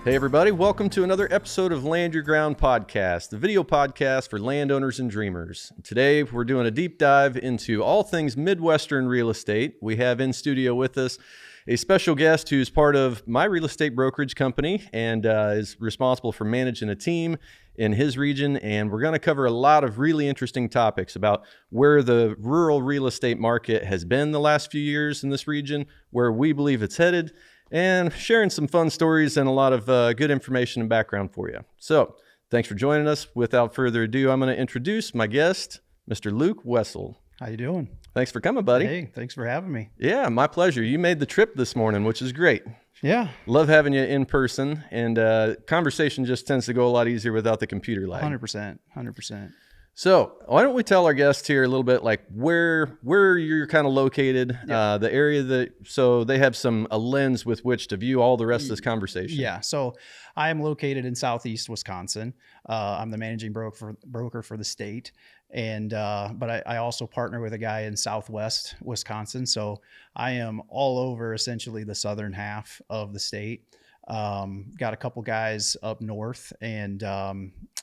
Hey everybody, welcome to another episode of Land Your Ground Podcast, the video podcast for landowners and dreamers. Today we're doing a deep dive into all things Midwestern real estate. We have in studio with us a special guest who's part of my real estate brokerage company and is responsible for managing a team in his region. And we're going to cover a lot of really interesting topics about where the rural real estate market has been the last few years in this region, where we believe it's headed, and sharing some fun stories and a lot of good information and background for you. So thanks for joining us. Without further ado, I'm going to introduce my guest, Mr. Luke Wessel. How you doing? Thanks for coming, buddy. Hey, thanks for having me. Yeah, my pleasure. You made the trip this morning, which is great. Yeah. Love having you in person, and conversation just tends to go a lot easier without the computer lag. 100%. So why don't we tell our guests here a little bit like where you're kind of located, the area that, so they have a lens with which to view all the rest of this conversation. Yeah. So I am located in Southeast Wisconsin. I'm the managing broker for the state. And, but I also partner with a guy in Southwest Wisconsin. So I am all over essentially the southern half of the state. Got a couple guys up north, and,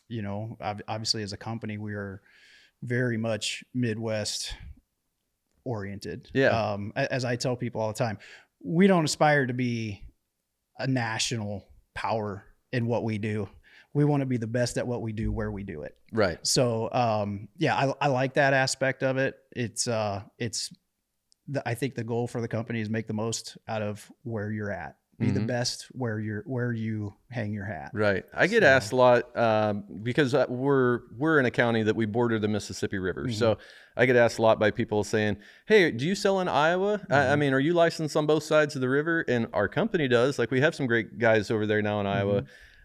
you know, obviously as a company, we are very much Midwest oriented. Yeah. As I tell people all the time, we don't aspire to be a national power in what we do. We want to be the best at what we do, where we do it. Right. So, yeah, I like that aspect of it. I think the goal for the company is make the most out of where you're at. Be the best where you hang your hat. Right. I get asked a lot because we're in a county that we border the Mississippi River. So I get asked a lot by people saying, "Hey, do you sell in Iowa? I mean, are you licensed on both sides of the river?" And our company does. Like, we have some great guys over there now in Iowa.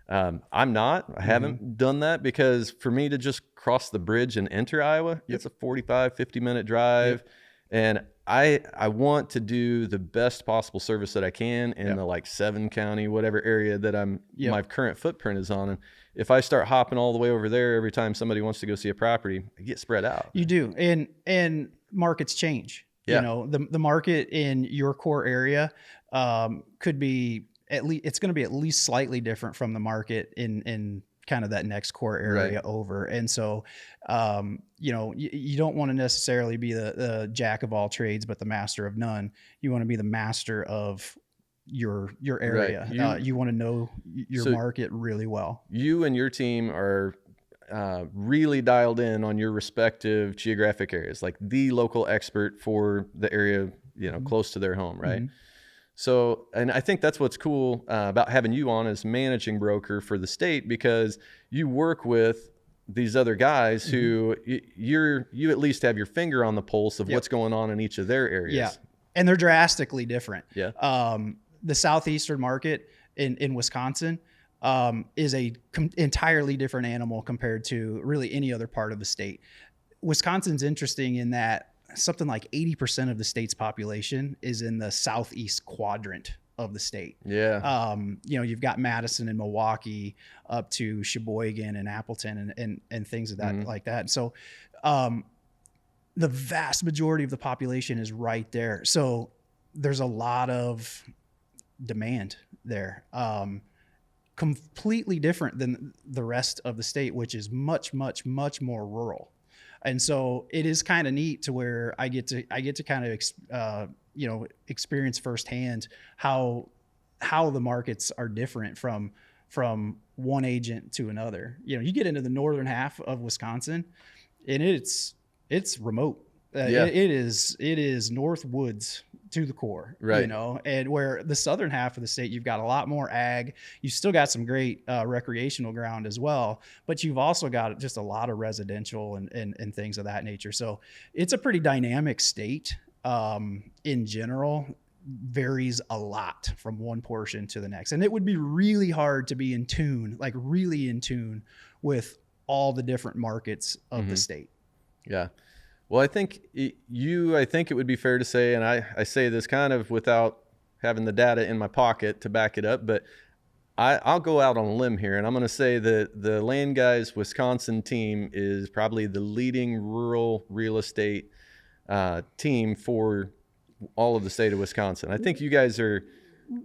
I'm not. I haven't done that because for me to just cross the bridge and enter Iowa, it's a 45, 50-minute drive. And I want to do the best possible service that I can in the like 7-county, whatever area that my current footprint is on. And if I start hopping all the way over there every time somebody wants to go see a property, I get spread out. You do. And markets change. Yeah. You know, the market in your core area could be it's going to be at least slightly different from the market in kind of that next core area over. And so, you know, you don't want to necessarily be the jack of all trades, but the master of none. You want to be the master of your area. Right. You want to know your market really well. You and your team are really dialed in on your respective geographic areas, like the local expert for the area, you know, close to their home. Right. So, and I think that's what's cool about having you on as managing broker for the state, because you work with these other guys who you at least have your finger on the pulse of what's going on in each of their areas. Yeah. And they're drastically different. Yeah. The southeastern market in Wisconsin is a entirely different animal compared to really any other part of the state. Wisconsin's interesting in that something like 80% of the state's population is in the southeast quadrant of the state. Yeah. You know, you've got Madison and Milwaukee up to Sheboygan and Appleton and things of that like that. So the vast majority of the population is right there. So there's a lot of demand there. Completely different than the rest of the state, which is much, much, much more rural. And so it is kind of neat to where I get to kind of, you know, experience firsthand how the markets are different from one agent to another. You know, you get into the northern half of Wisconsin and it's remote. It is North Woods to the core, right? You know, and where the southern half of the state, you've got a lot more ag. You still got some great recreational ground as well, but you've also got just a lot of residential and things of that nature. So it's a pretty dynamic state. In general, varies a lot from one portion to the next, and it would be really hard to be really in tune with all the different markets of the state. Yeah. Well, I think it would be fair to say, and I say this kind of without having the data in my pocket to back it up, but I'll go out on a limb here, and I'm going to say that the LandGuys Wisconsin team is probably the leading rural real estate team for all of the state of Wisconsin. I think you guys are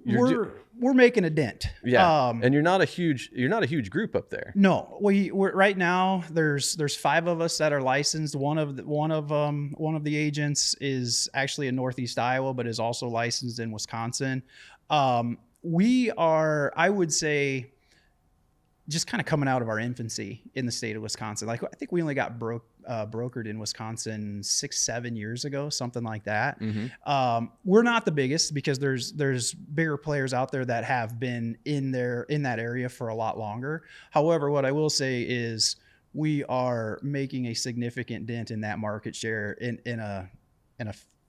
we're making a dent. Yeah. And you're not a huge group up there. No, we're right now. There's 5 of us that are licensed. One of the agents is actually in Northeast Iowa, but is also licensed in Wisconsin. We are, I would say, just kind of coming out of our infancy in the state of Wisconsin. Like, I think we only got brokered in Wisconsin 6-7 years ago, something like that. Mm-hmm. We're not the biggest because there's bigger players out there that have been in that area for a lot longer. However, what I will say is we are making a significant dent in that market share in a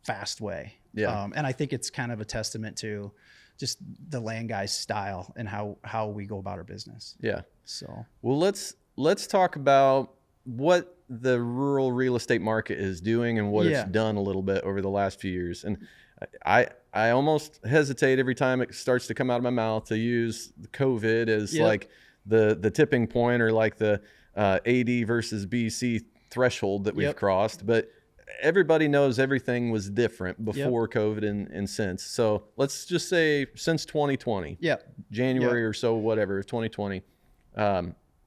fast way. Yeah. And I think it's kind of a testament to just the LandGuys style and how we go about our business. Yeah. So, well, let's talk about what the rural real estate market is doing and what it's done a little bit over the last few years. And I almost hesitate every time it starts to come out of my mouth to use COVID as like the tipping point or like the AD versus BC threshold that we've crossed. But everybody knows everything was different before COVID and since. So let's just say since 2020, January or so, whatever, 2020.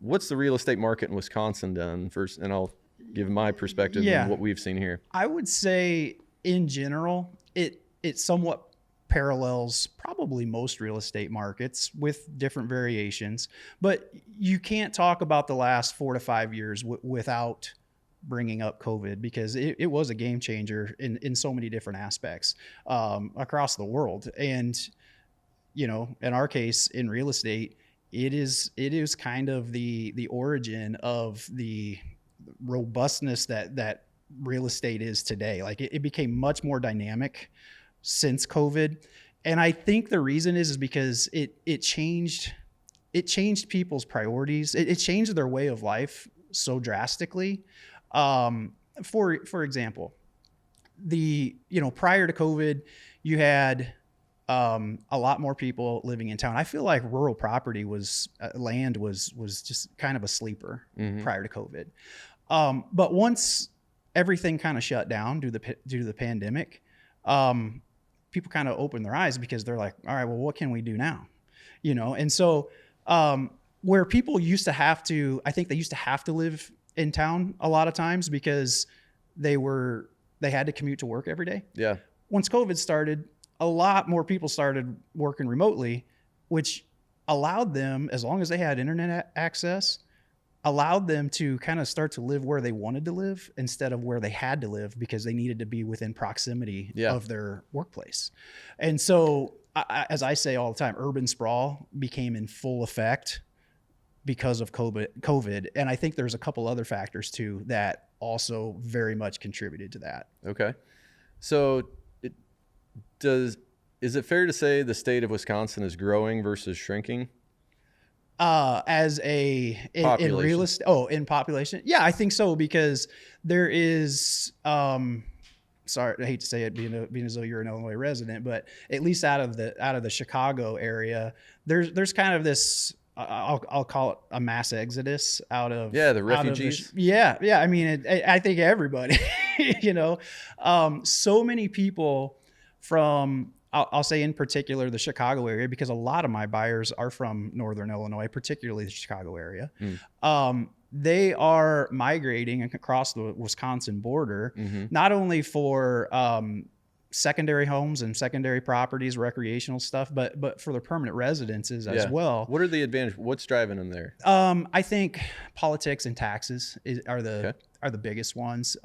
What's the real estate market in Wisconsin done first? And I'll give my perspective on what we've seen here. I would say in general, it somewhat parallels probably most real estate markets with different variations, but you can't talk about the last 4 to 5 years without bringing up COVID, because it was a game changer in so many different aspects across the world. And, in our case in real estate, it is kind of the origin of the robustness that real estate is today. Like it became much more dynamic since COVID. And I think the reason is because it changed people's priorities. It changed their way of life so drastically. For example, prior to COVID, you had a lot more people living in town. I feel like rural property land was just kind of a sleeper prior to COVID. But once everything kind of shut down due to the pandemic, people kind of opened their eyes because they're like, all right, well, what can we do now? And so where people used to have to, I think they used to have to live in town a lot of times because they had to commute to work every day. Yeah. Once COVID started, a lot more people started working remotely, which allowed them, as long as they had internet access, allowed them to kind of start to live where they wanted to live instead of where they had to live because they needed to be within proximity of their workplace. And so, as I say all the time, urban sprawl became in full effect because of COVID. And I think there's a couple other factors too that also very much contributed to that. Okay. So is it fair to say the state of Wisconsin is growing versus shrinking? In real estate? Oh, in population? Yeah, I think so, because there is, sorry, I hate to say it being as though you're an Illinois resident, but at least out of the Chicago area, there's kind of this, I'll call it a mass exodus out of the refugees. I mean, I think everybody, so many people from, I'll say in particular the Chicago area, because a lot of my buyers are from Northern Illinois, particularly the Chicago area. They are migrating across the Wisconsin border, not only for secondary homes and secondary properties, recreational stuff, but for their permanent residences as well. What are the advantages? What's driving them there? I think politics and taxes are the biggest ones.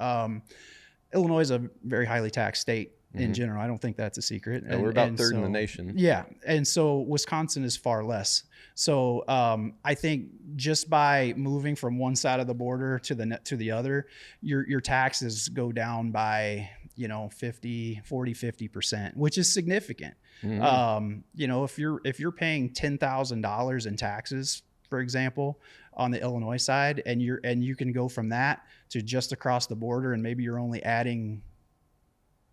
Illinois is a very highly taxed state in general. I don't think that's a secret. And we're about third in the nation. Yeah. And so Wisconsin is far less. So I think just by moving from one side of the border to the other, your taxes go down by 50%, which is significant. If you're paying $10,000 in taxes, for example, on the Illinois side, and you can go from that to just across the border, and maybe you're only adding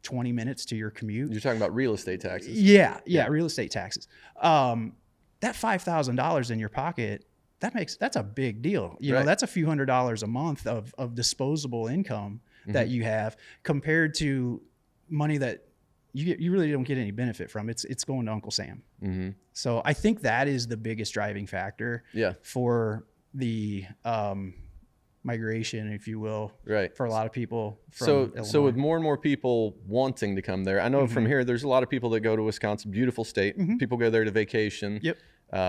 20 minutes to your commute. You're talking about real estate taxes. Yeah, real estate taxes. That $5,000 in your pocket, that's a big deal. That's a few $100s a month of disposable income that you have, compared to money that you really don't get any benefit from. It's going to Uncle Sam. Mm-hmm. So I think that is the biggest driving factor for the migration, if you will, right, for a lot of people from Illinois. So with more and more people wanting to come there, I know from here, there's a lot of people that go to Wisconsin, beautiful state. People go there to vacation. Yep.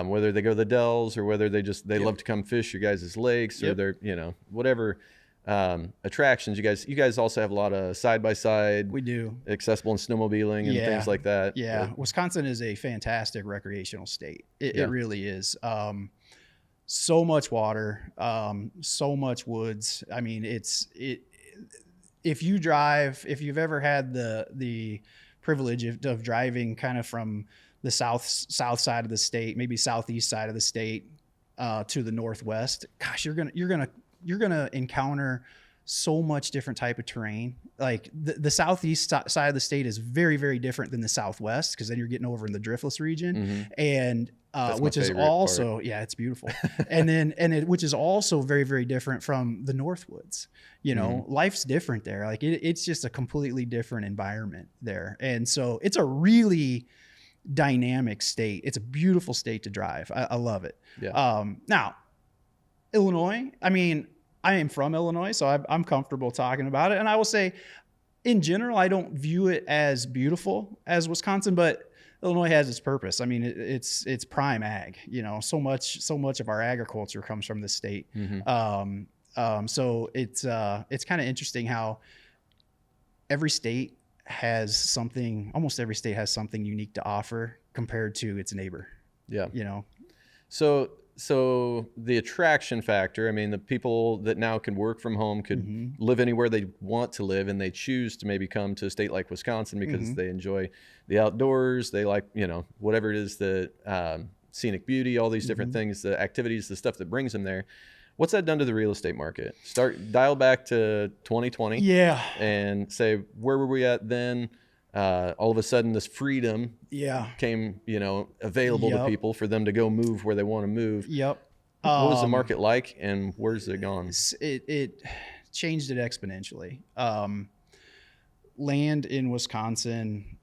Whether they go to the Dells or whether they love to come fish your guys' lakes or they're, whatever attractions. You guys also have a lot of side-by-side. We do. Accessible and snowmobiling and things like that. Yeah. Wisconsin is a fantastic recreational state. It really is. So much water, so much woods. I mean, if you've ever had the privilege of driving kind of from the south side of the state, maybe southeast side of the state, to the northwest, gosh, you're gonna encounter so much different type of terrain. Like the southeast side of the state is very, very different than the southwest, because then you're getting over in the driftless region, and which is also part. It's beautiful. Which is also very, very different from the Northwoods. Life's different there. Like it's just a completely different environment there, and so it's a really dynamic state. It's a beautiful state to drive. I love it. Now, Illinois. I mean, I am from Illinois, so I'm comfortable talking about it. And I will say, in general, I don't view it as beautiful as Wisconsin, but Illinois has its purpose. I mean, it's prime ag. So much of our agriculture comes from the state. So it's kind of interesting how every state has something. Almost every state has something unique to offer compared to its neighbor. Yeah. So the attraction factor, I mean, the people that now can work from home could live anywhere they want to live, and they choose to maybe come to a state like Wisconsin because they enjoy the outdoors. They like, whatever it is, the scenic beauty, all these different things, the activities, the stuff that brings them there. What's that done to the real estate market? Dial back to 2020. Yeah. And say, where were we at then? All of a sudden this freedom came, available to people for them to go move where they want to move. What was the market like, and where's it gone? It changed it exponentially. Land in Wisconsin,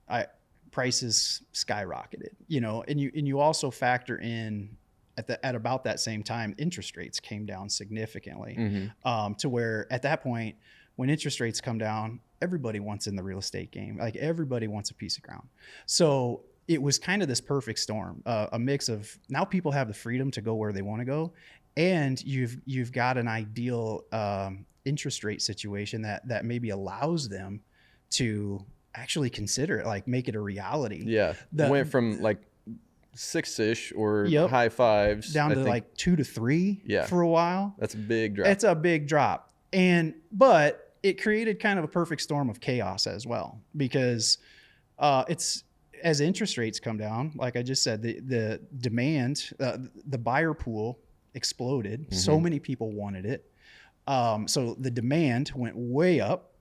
prices skyrocketed, and you also factor in at about that same time, interest rates came down significantly, to where at that point, when interest rates come down, everybody wants in the real estate game. Like everybody wants a piece of ground. So it was kind of this perfect storm, a mix of now people have the freedom to go where they want to go, and you've got an ideal interest rate situation that maybe allows them to actually consider it, like make it a reality. Yeah, went from like 6-ish or high fives down to like 2 to 3 for a while. That's a big drop. It's a big drop, but it created kind of a perfect storm of chaos as well, because it's as interest rates come down, like I just said, the demand, the buyer pool exploded. So many people wanted it. So the demand went way up,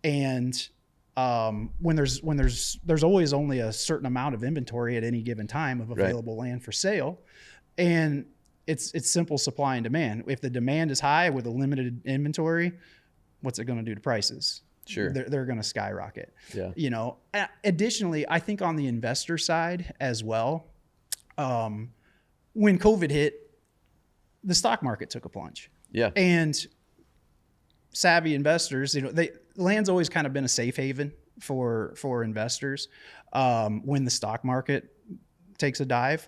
and when there's always only a certain amount of inventory at any given time of available land for sale, and it's simple supply and demand. If the demand is high with a limited inventory, what's it going to do to prices? Sure. They're going to skyrocket. Yeah. Additionally, I think on the investor side as well, when COVID hit, the stock market took a plunge. Yeah. And savvy investors, land's always kind of been a safe haven for investors. When the stock market takes a dive,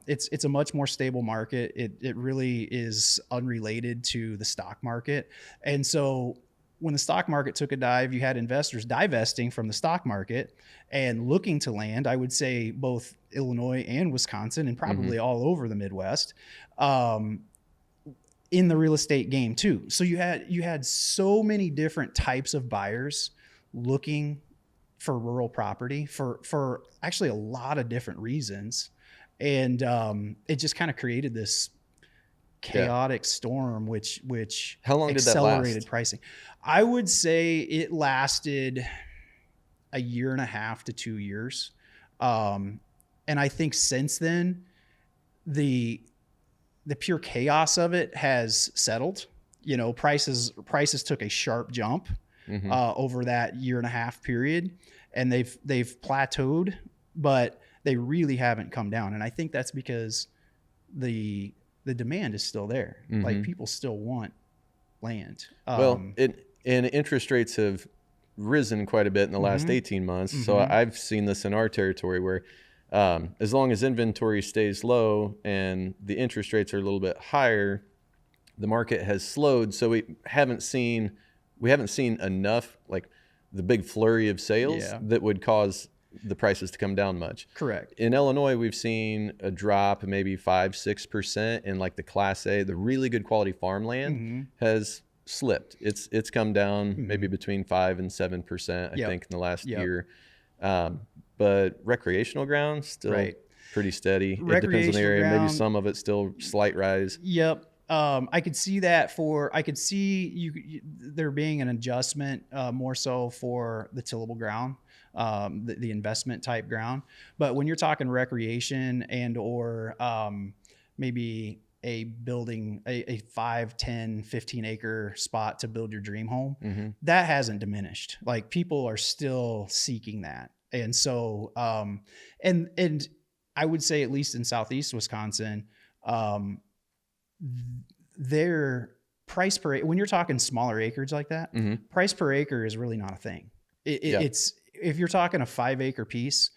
it's a much more stable market. It really is unrelated to the stock market. And so when the stock market took a dive, you had investors divesting from the stock market and looking to land. I would say both Illinois and Wisconsin, and probably all over the Midwest, in the real estate game too. So you had so many different types of buyers looking for rural property for actually a lot of different reasons. And it just kind of created this chaotic storm, which how long accelerated did that last? Pricing. I would say it lasted a year and a half to 2 years. And I think since then, the pure chaos of it has settled. Prices took a sharp jump. over that 1.5 year period, and they've plateaued, but they really haven't come down. And I think that's because the demand is still there. Like people still want land. And interest rates have risen quite a bit in the last 18 months. So I've seen this in our territory where as long as inventory stays low and the interest rates are a little bit higher, the market has slowed. So we haven't seen enough, like the big flurry of sales that would cause the prices to come down much. Correct. In Illinois, we've seen a drop maybe 5-6% in like the Class A, the really good quality farmland has slipped. It's come down maybe between 5 and 7%, I think, in the last year. But recreational ground still pretty steady. It depends on the area. Maybe some of it still slight rise. Yep. I could see that I could see there being an adjustment more so for the tillable ground, the investment type ground. But when you're talking recreation and or maybe building a 5, 10, 15 acre spot to build your dream home, that hasn't diminished. Like people are still seeking that. And so, and I would say at least in Southeast Wisconsin, their price per, when you're talking smaller acreage like that, price per acre is really not a thing. It's, if you're talking a 5 acre piece,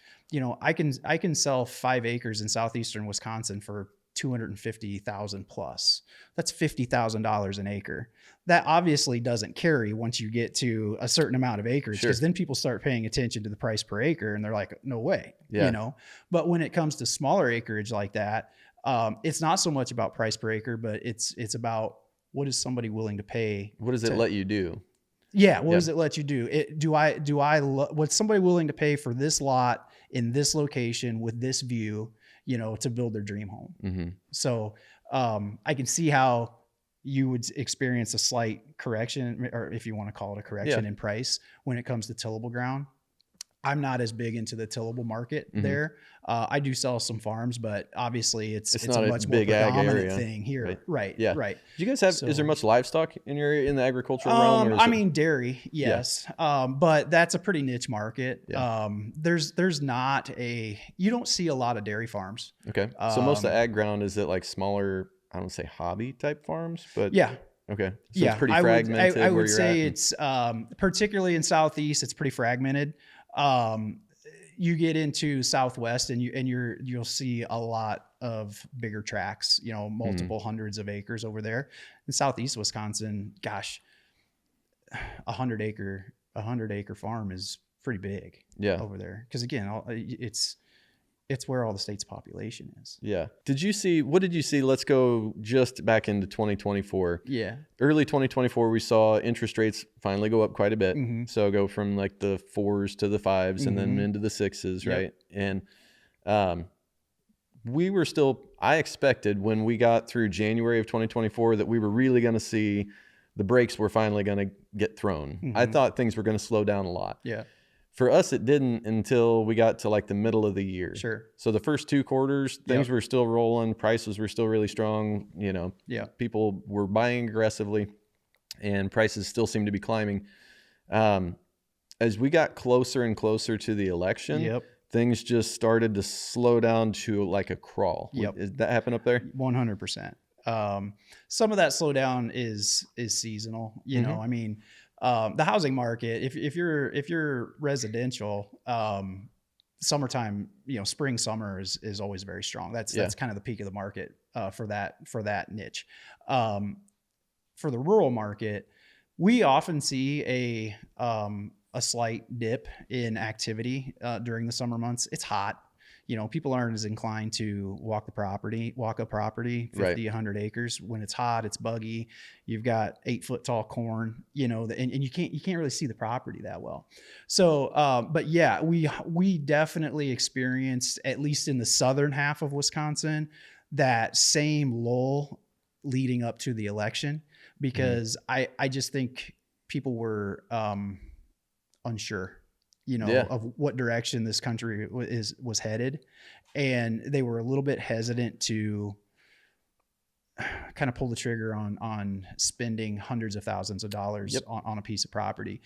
I can sell 5 acres in Southeastern Wisconsin for $250,000 plus. That's $50,000 an acre. That obviously doesn't carry once you get to a certain amount of acres, because then people start paying attention to the price per acre and they're like, no way, But when it comes to smaller acreage like that, it's not so much about price per acre, but it's about what is somebody willing to pay. What does it let you do? Yeah. What does it let you do? What's somebody willing to pay for this lot in this location with this view, to build their dream home? So, I can see how you would experience a slight correction, or if you want to call it a correction in price when it comes to tillable ground. I'm not as big into the tillable market there. I do sell some farms, but obviously it's not a much big more ag predominant area. thing here. Right. Yeah. Right. Do you guys have, is there much livestock in your area in the agricultural realm? I mean, dairy, yes. But that's a pretty niche market. There's not you don't see a lot of dairy farms. Okay. So most of the ag ground, is it like smaller, I don't say hobby type farms, but okay. So it's pretty fragmented. I would say it's, particularly in Southeast, it's pretty fragmented. You get into Southwest and you'll see a lot of bigger tracts, multiple hundreds of acres over there. In Southeast Wisconsin, gosh, 100 acre farm is pretty big over there. Cause again, it's where all the state's population is. Yeah. What did you see? Let's go just back into 2024. Yeah. Early 2024, we saw interest rates finally go up quite a bit. So go from like the 4s to the 5s and then into the 6s, right? And I expected when we got through January of 2024 that we were really going to see the brakes were finally going to get thrown. I thought things were going to slow down a lot. Yeah. For us, it didn't until we got to like the middle of the year. Sure. So the first 2 quarters, things were still rolling. Prices were still really strong. People were buying aggressively and prices still seemed to be climbing. As we got closer and closer to the election, things just started to slow down to like a crawl. Did that happen up there? 100%. Some of that slowdown is seasonal. I mean, the housing market, if you're residential, summertime, spring, summer is always very strong. That's kind of the peak of the market, for that niche. For the rural market, we often see a slight dip in activity, during the summer months. It's hot. People aren't as inclined to walk a property, 50, 100 acres. When it's hot, it's buggy. You've got 8-foot tall corn, and you can't really see the property that well. So, but yeah, we definitely experienced, at least in the southern half of Wisconsin, that same lull leading up to the election, because I just think people were, unsure of what direction this country was headed. And they were a little bit hesitant to kind of pull the trigger on spending hundreds of thousands of dollars Yep. on a piece of property.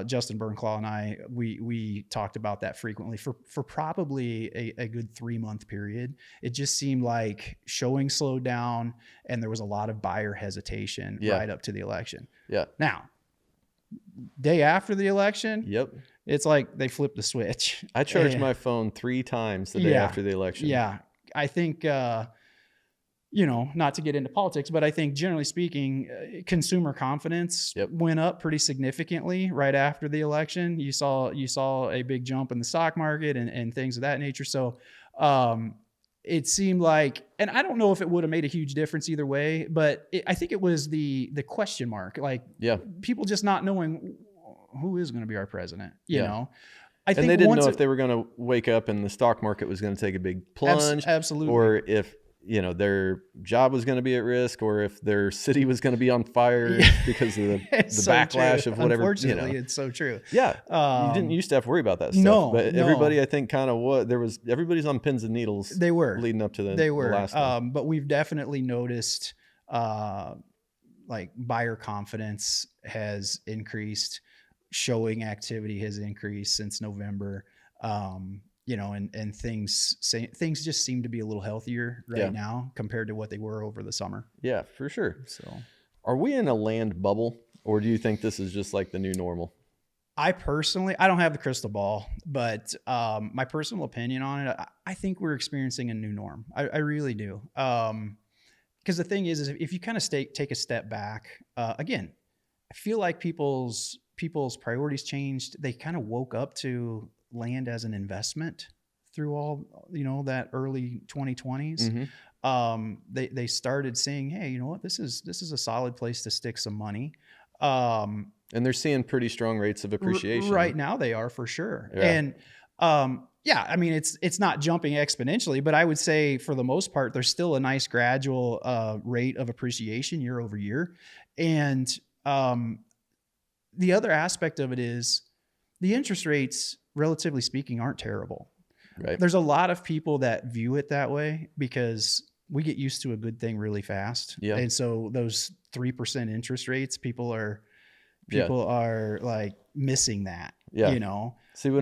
Justin Bernclaw and I, we talked about that frequently for probably a good 3-month period. It just seemed like showing slowed down and there was a lot of buyer hesitation right up to the election. Yeah. Now, day after the election, Yep. it's like they flipped the switch. I charged my phone 3 times the day after the election. Yeah. I think, you know, not to get into politics, but I think generally speaking, consumer confidence went up pretty significantly right after the election. You saw a big jump in the stock market and things of that nature. So, it seemed like, and I don't know if it would have made a huge difference either way, but I think it was the question mark, like people just not knowing who is going to be our president, you know? I think they didn't know if they were going to wake up and the stock market was going to take a big plunge, absolutely, or if, you know, their job was going to be at risk, or if their city was going to be on fire because of the backlash of whatever. Unfortunately, it's so true. Yeah. You didn't used to have to worry about that stuff. But everybody, I think, kind of everybody's on pins and needles. They were leading up to the last one. But we've definitely noticed like buyer confidence has increased, showing activity has increased since November. You know, and things just seem to be a little healthier right now compared to what they were over the summer. Yeah, for sure. So, are we in a land bubble, or do you think this is just like the new normal? I don't have the crystal ball, but my personal opinion on it, I think we're experiencing a new norm. I really do. Because the thing is if you kind of take a step back, again, I feel like people's priorities changed. They kind of woke up to land as an investment through all, you know, that early 2020s. Mm-hmm. They started saying, hey, you know what, this is a solid place to stick some money. And they're seeing pretty strong rates of appreciation right now. They are, for sure. And I mean, it's not jumping exponentially, but I would say for the most part, there's still a nice gradual rate of appreciation year over year. And the other aspect of it is the interest rates, relatively speaking, aren't terrible. Right. There's a lot of people that view it that way because we get used to a good thing really fast. Yeah. And so those 3% interest rates, people are like missing that, you know.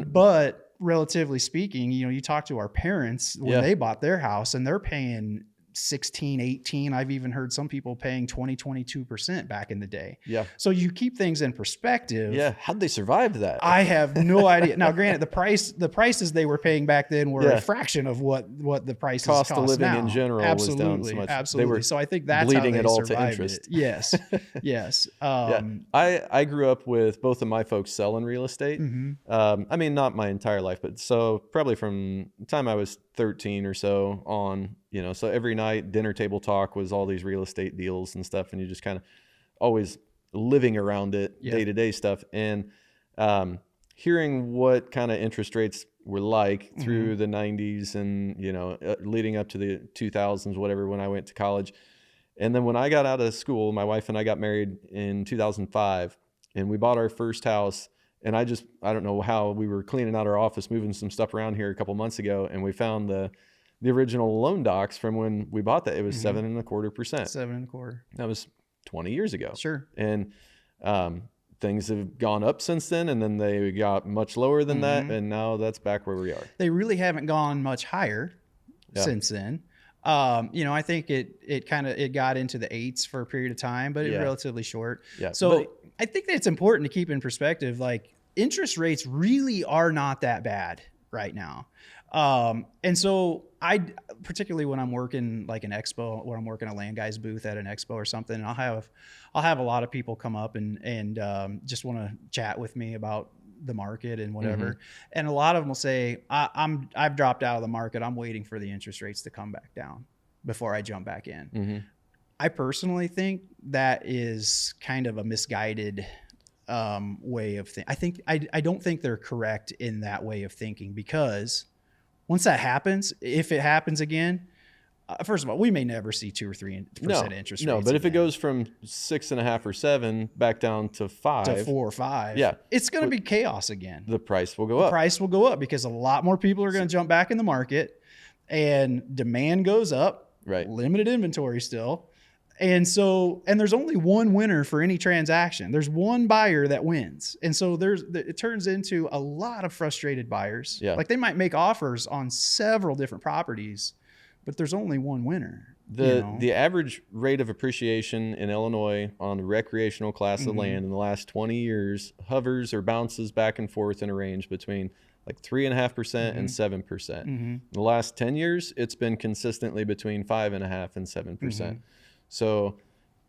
But relatively speaking, you know, you talk to our parents when they bought their house and they're paying 16, 18. I've even heard some people paying 20, 22% back in the day. Yeah. So you keep things in perspective. Yeah. How'd they survive that? I have no idea. Now, granted, the prices they were paying back then were a fraction of what the prices cost of living now. in general was down so much. Absolutely. They were so I think that's bleeding how they it all survived to interest. it. Yes. Yes. I grew up with both of my folks selling real estate. Mm-hmm. I mean, not my entire life, but so probably from the time I was 13 or so on, you know, so every night dinner table talk was all these real estate deals and stuff. And you just kind of always living around it, day-to-day stuff. And hearing what kind of interest rates were like through the 90s and, you know, leading up to the 2000s, whatever, when I went to college. And then when I got out of school, my wife and I got married in 2005 and we bought our first house. And I don't know how, we were cleaning out our office, moving some stuff around here a couple months ago. And we found the original loan docs from when we bought that. It was 7.25%. 7.25%. That was 20 years ago. Sure. And things have gone up since then. And then they got much lower than that. And now that's back where we are. They really haven't gone much higher since then. You know, I think it got into the 8s for a period of time, but it's relatively short. Yeah. So I think that it's important to keep in perspective, like interest rates really are not that bad right now. And so I, particularly when I'm working like an expo or I'm working a LandGuys booth at an expo or something, and I'll have a lot of people come up and just want to chat with me about the market and whatever. And a lot of them will say, I've dropped out of the market. I'm waiting for the interest rates to come back down before I jump back in. I personally think that is kind of a misguided way of thinking. I don't think they're correct in that way of thinking, because once that happens, if it happens again, first of all, we may never see 2 or 3% interest rates. No, but if it goes from 6.5 or 7 back down to 5 to 4 or 5, it's going to be chaos again. The price will go up. The price will go up because a lot more people are going to jump back in the market, and demand goes up. Right. Limited inventory still. And there's only one winner for any transaction. There's one buyer that wins. And so it turns into a lot of frustrated buyers. Yeah. Like they might make offers on several different properties, but there's only one winner. The average rate of appreciation in Illinois on the recreational class of land in the last 20 years hovers or bounces back and forth in a range between like 3.5% and 7%. In the last 10 years, it's been consistently between 5.5% and 7%. So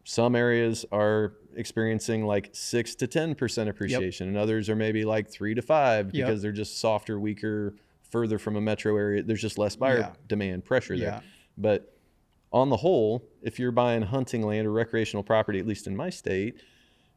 some areas are experiencing like 6 to 10% appreciation, and others are maybe like 3 to 5 because they're just softer, weaker, further from a metro area. There's just less buyer demand pressure there. But on the whole, if you're buying hunting land or recreational property, at least in my state,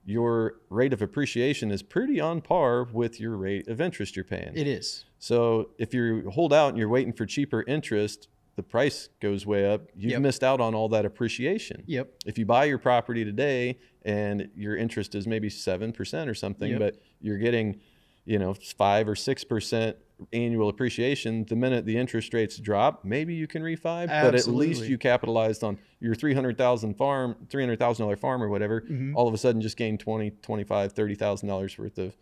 your rate of appreciation is pretty on par with your rate of interest you're paying. It is. So if you hold out and you're waiting for cheaper interest, the price goes way up. You've missed out on all that appreciation. If you buy your property today and your interest is maybe 7% or something, but you're getting, 5 or 6% annual appreciation, the minute the interest rates drop, maybe you can refi, but at least you capitalized on your $300,000 farm or whatever. All of a sudden just gained $20,000, $25,000, $30,000 worth of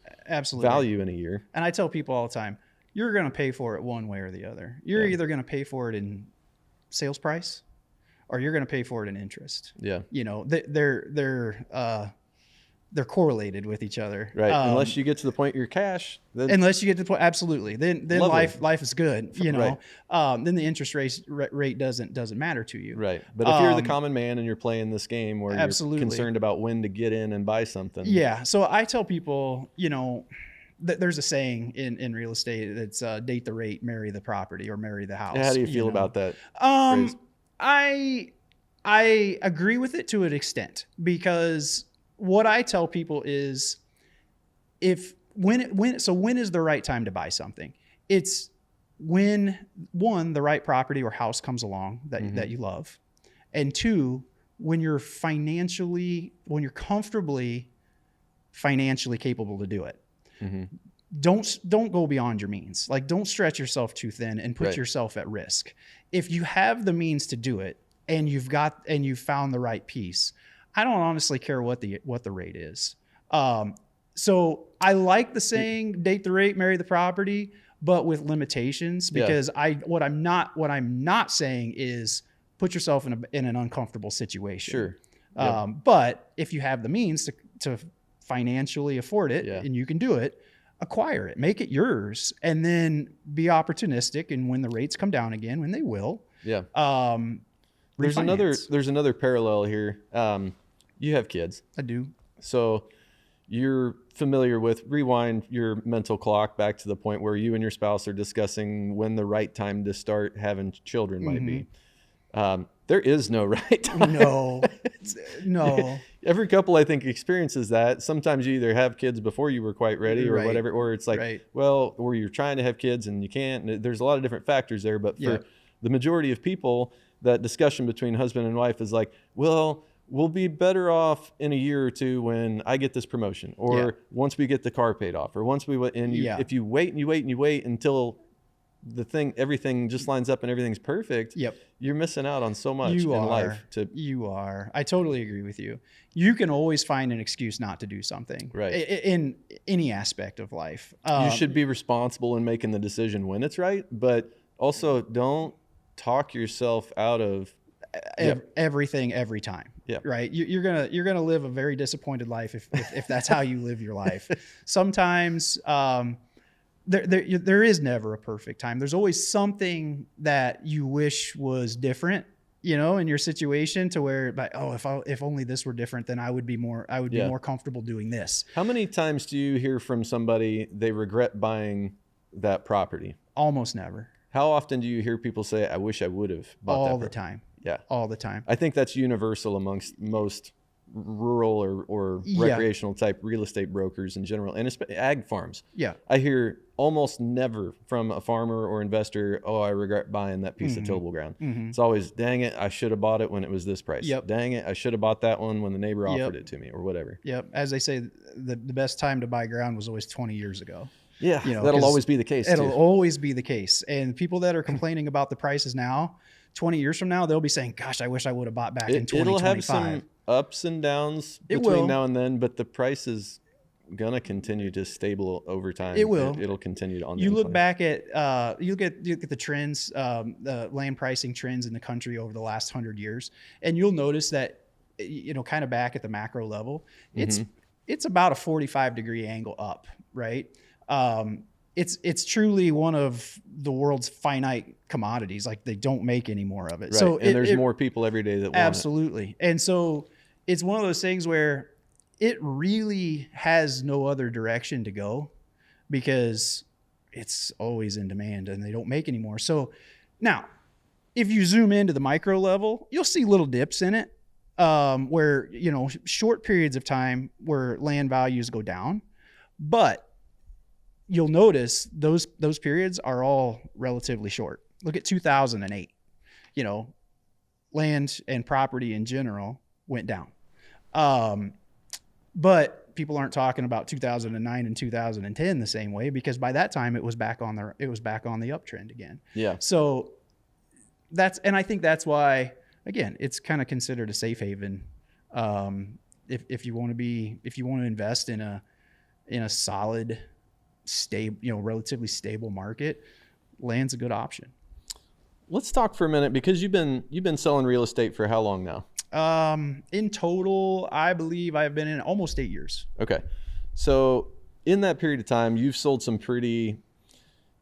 value in a year. And I tell people all the time, you're going to pay for it one way or the other. You're either going to pay for it in sales price or you're going to pay for it in interest. They're correlated with each other. Right. Unless you get to the point you're cash. Unless you get to the point, absolutely. Then life is good. Then the interest rate doesn't matter to you. Right. But if you're the common man and you're playing this game where you're concerned about when to get in and buy something. Yeah. So I tell people, there's a saying in real estate that's date the rate, marry the property, or marry the house. How do you feel about that? I agree with it to an extent, because what I tell people is when is the right time to buy something? It's when, one, the right property or house comes along that you love, and two, when you're comfortably financially capable to do it. Don't go beyond your means. Like, don't stretch yourself too thin and put yourself at risk. If you have the means to do it and you've found the right piece, I don't honestly care what the rate is. So I like the saying, date the rate, marry the property, but with limitations, because what I'm not saying is put yourself in an uncomfortable situation. Sure. But if you have the means to financially afford it and you can do it, acquire it, make it yours, and then be opportunistic. And when the rates come down again, when they will, there's another parallel here. You have kids. I do. So you're familiar with, rewind your mental clock back to the point where you and your spouse are discussing when the right time to start having children might be. There is no right time. No. Every couple, I think, experiences that. Sometimes you either have kids before you were quite ready or whatever, or it's like, or you're trying to have kids and you can't. There's a lot of different factors there. But for the majority of people, that discussion between husband and wife is like, well, we'll be better off in a year or two when I get this promotion, or once we get the car paid off, or once we if you wait and you wait and you wait until everything just lines up and everything's perfect, you're missing out on so much in life. You are. I totally agree with you. You can always find an excuse not to do something, in any aspect of life. You should be responsible in making the decision when it's right, but also don't talk yourself out of everything every time. Right. You're gonna live a very disappointed life if that's how you live your life. Sometimes there is never a perfect time. There's always something that you wish was different, in your situation, to where, like, if only this were different, then I would be more comfortable doing this. How many times do you hear from somebody they regret buying that property? Almost never. How often do you hear people say, I wish I would have bought that property? All the time. Yeah. All the time. I think that's universal amongst most rural or recreational type real estate brokers in general, and ag farms. I hear almost never from a farmer or investor, I regret buying that piece of tillable ground. It's always, dang it, I should have bought it when it was this price. Dang it, I should have bought that one when the neighbor offered it to me, or whatever. As they say, the best time to buy ground was always 20 years ago. Yeah, You know, that'll 'cause always be the case it'll too. always be the case. And people that are complaining about the prices now, 20 years from now, they'll be saying, gosh, I wish I would have bought back in It'll have 2025. some ups and downs It between will. now and then, but the price is gonna continue to stable over time. It will. It'll continue on. You look back at you look at the trends, the land pricing trends in the country over the last 100 years, and you'll notice that, you know, kind of back at the macro level, it's about a 45-degree angle up, right? It's truly one of the world's finite commodities. Like, they don't make any more of it. Right. So and there's more people every day that want absolutely. And so it's one of those things where it really has no other direction to go, because it's always in demand and they don't make any more. So now, if you zoom into the micro level, you'll see little dips in it, where, you know, short periods of time where land values go down, but you'll notice those periods are all relatively short. Look at 2008. You know, land and property in general went down. But people aren't talking about 2009 and 2010 the same way, because by that time it was back on the uptrend again. Yeah. So I think that's why, again, it's kind of considered a safe haven. If you want to invest in a solid, stable, you know, relatively stable market, land's a good option. Let's talk for a minute, because you've been selling real estate for how long now? In total, I believe I've been in almost 8 years. Okay. So in that period of time, you've sold some pretty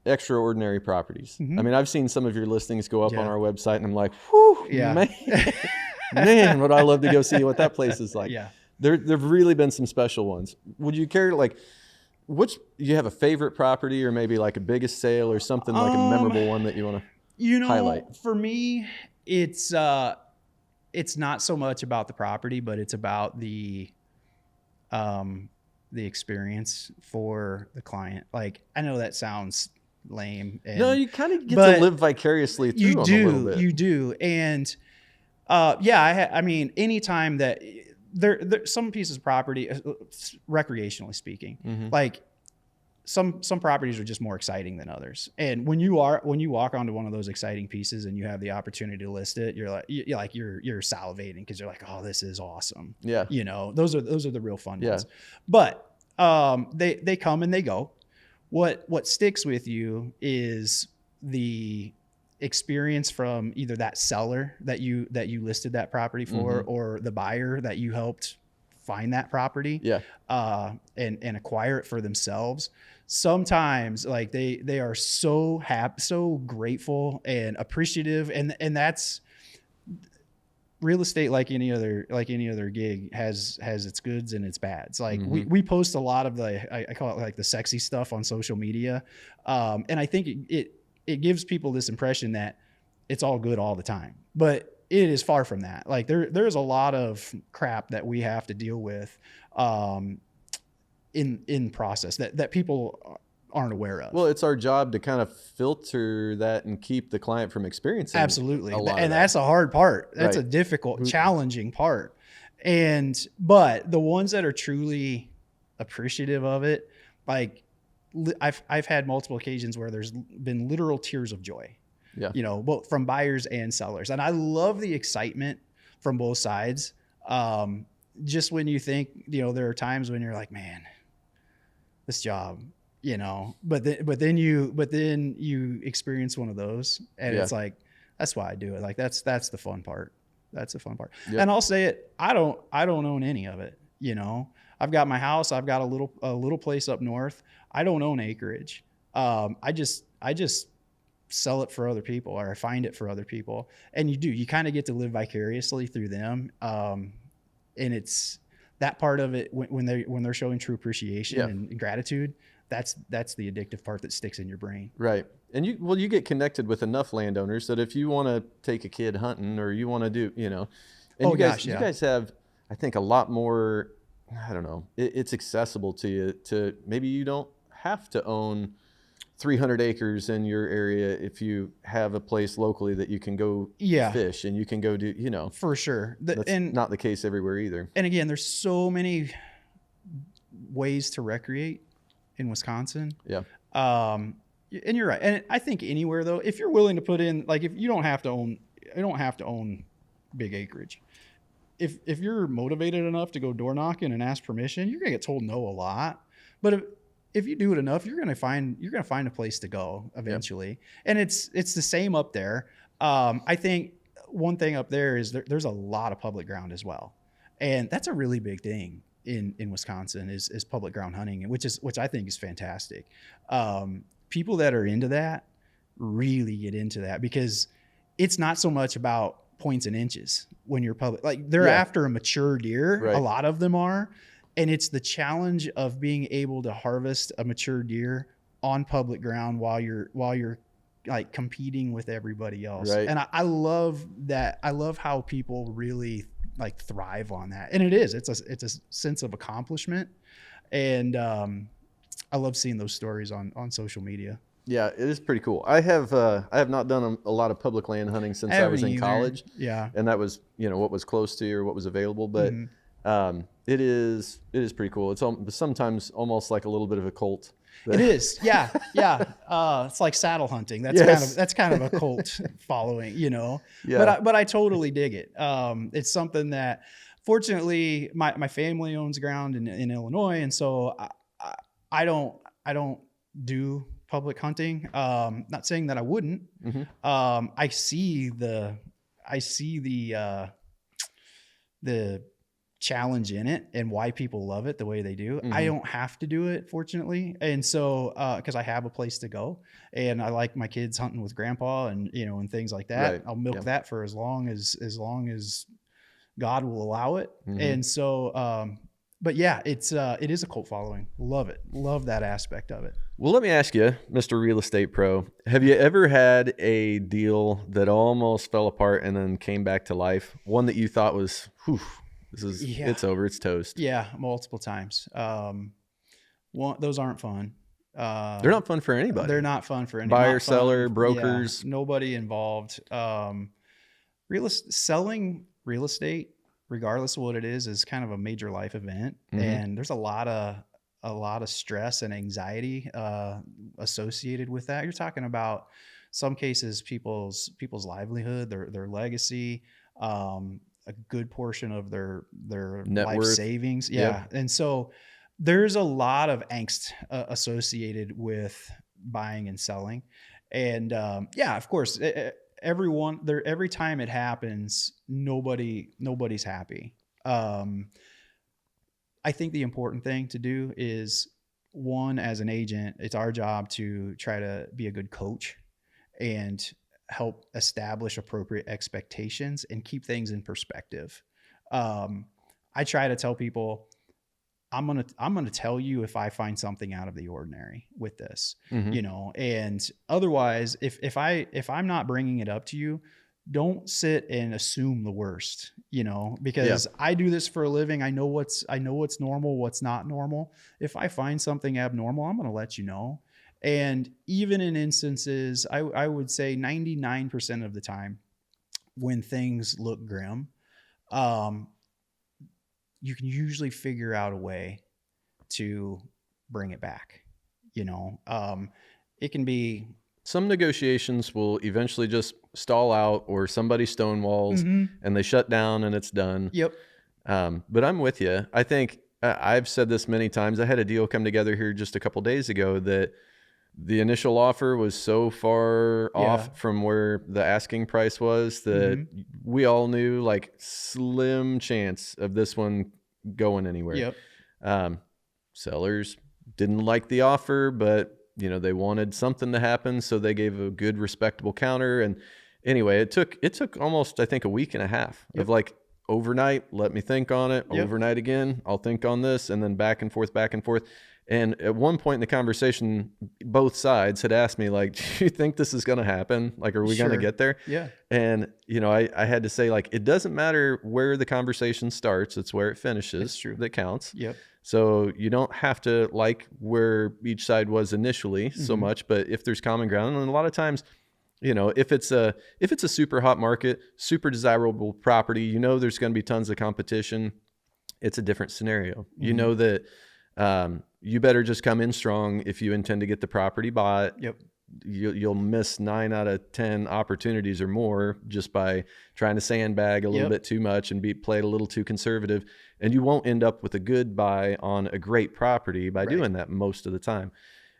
extraordinary properties. I mean, I've seen some of your listings go up on our website, and I'm like, whew, man, would I love to go see what that place is like. Yeah. There've really been some special ones. Would you care to, like, you have a favorite property, or maybe like a biggest sale or something, like a memorable one that you want to highlight? For me, it's not so much about the property, but it's about the experience for the client. Like, I know that sounds lame. No, you kind of get to live vicariously through them a little bit. You do. And I mean, anytime that there some pieces of property, recreationally speaking, like some properties are just more exciting than others. And when you walk onto one of those exciting pieces and you have the opportunity to list it, you're salivating, because you're like, oh, this is awesome. Yeah. You know, those are the real fun ones. But they come and they go. What sticks with you is the experience from either that seller that you listed that property for, or the buyer that you helped find that property, and acquire it for themselves. Sometimes, like, they are so happy, so grateful and appreciative, and that's real estate. Like any other gig has its goods and its bads. Like, we post a lot of I call it like the sexy stuff on social media, and I think it gives people this impression that it's all good all the time, but it is far from that. Like, there's a lot of crap that we have to deal with in process that people aren't aware of. Well, it's our job to kind of filter that and keep the client from experiencing absolutely a lot and that's a hard part. That's a difficult, challenging part. But the ones that are truly appreciative of it, like, I've had multiple occasions where there's been literal tears of joy. Yeah. You know, both from buyers and sellers. And I love the excitement from both sides. Just when you think, you know, there are times when you're like, man, this job, you know, but then you experience one of those, and it's like, that's why I do it. Like, that's the fun part. That's the fun part. Yep. And I'll say it, I don't own any of it. You know, I've got my house. I've got a little place up north. I don't own acreage. I just sell it for other people, or I find it for other people. And you kind of get to live vicariously through them. And it's that part of it when they're showing true appreciation and gratitude. That's the addictive part that sticks in your brain. Right. And you get connected with enough landowners that if you want to take a kid hunting, or you want to do, you know, and you guys have, I think, a lot more, I don't know, it's accessible to you. To maybe you don't have to own 300 acres in your area if you have a place locally that you can go fish and you can go do, you know. For sure. That's not the case everywhere either. And again, there's so many ways to recreate. in Wisconsin. Yeah. And you're right. And I think anywhere though, if you're willing to put in, like if you don't have to own big acreage. If you're motivated enough to go door knocking and ask permission, you're gonna get told no a lot. But if you do it enough, you're gonna find a place to go eventually. Yep. And it's the same up there. I think one thing up there is there's a lot of public ground as well, and that's a really big thing in Wisconsin is public ground hunting, which I think is fantastic. People that are into that really get into that because it's not so much about points and inches when you're public. Like they're after a mature deer. Right. A lot of them are. And it's the challenge of being able to harvest a mature deer on public ground while you're like competing with everybody else. Right. And I love that. I love how people really like thrive on that. And it's a sense of accomplishment. And I love seeing those stories on social media. Yeah, it is pretty cool. I have not done a lot of public land hunting since I was in college. Yeah. And that was, what was close to or what was available, but it is pretty cool. It's sometimes almost like a little bit of a cult. It is. Yeah. Yeah. It's like saddle hunting. That's kind of a cult following, Yeah. But I totally dig it. It's something that fortunately my family owns ground in Illinois. And so I don't do public hunting. Not saying that I wouldn't. Mm-hmm. I see the challenge in it and why people love it the way they do. Mm-hmm. I don't have to do it, fortunately. And so, cause I have a place to go and I like my kids hunting with grandpa and, and things like that. Right. I'll milk that for as long as God will allow it. Mm-hmm. And so, but yeah, it is a cult following. Love it. Love that aspect of it. Well, let me ask you, Mr. Real Estate Pro, have you ever had a deal that almost fell apart and then came back to life? One that you thought was, it's over, it's toast. Yeah, multiple times. Those aren't fun. They're not fun for anybody. They're not fun for anybody. Buyer, seller, brokers. Yeah, nobody involved. Selling real estate, regardless of what it is kind of a major life event. Mm-hmm. And there's a lot of stress and anxiety associated with that. You're talking about some cases, people's livelihood, their legacy, a good portion of their net life worth. Savings. Yeah. Yep. And so there's a lot of angst associated with buying and selling. And of course, every time it happens, nobody's happy. I think the important thing to do is, one, as an agent, it's our job to try to be a good coach and help establish appropriate expectations and keep things in perspective. I try to tell people, I'm gonna tell you if I find something out of the ordinary with this, mm-hmm. And otherwise, if I'm not bringing it up to you, don't sit and assume the worst, because I do this for a living. I know what's normal, what's not normal. If I find something abnormal, I'm going to let you know. And even in instances, I would say 99% of the time when things look grim, you can usually figure out a way to bring it back. It can be, some negotiations will eventually just stall out or somebody stonewalls mm-hmm. and they shut down and it's done. Yep. But I'm with you. I think I've said this many times. I had a deal come together here just a couple days ago that the initial offer was so far off from where the asking price was that mm-hmm. we all knew like slim chance of this one going anywhere. Yep. Sellers didn't like the offer, but they wanted something to happen, so they gave a good, respectable counter. And anyway, it took almost, I think, a week and a half of like overnight. Let me think on it. Yep. Overnight again. I'll think on this, and then back and forth. And at one point in the conversation, both sides had asked me, like, "Do you think this is going to happen? Like, are we going to get there?" Yeah. And I had to say, like, it doesn't matter where the conversation starts; it's where it finishes. That's true. That counts. Yep. So you don't have to like where each side was initially mm-hmm. so much, but if there's common ground, and a lot of times, if it's a super hot market, super desirable property, there's going to be tons of competition. It's a different scenario. Mm-hmm. That, you better just come in strong if you intend to get the property bought. Yep. You'll miss 9 out of 10 opportunities or more just by trying to sandbag a little bit too much and play it a little too conservative. And you won't end up with a good buy on a great property by doing that most of the time.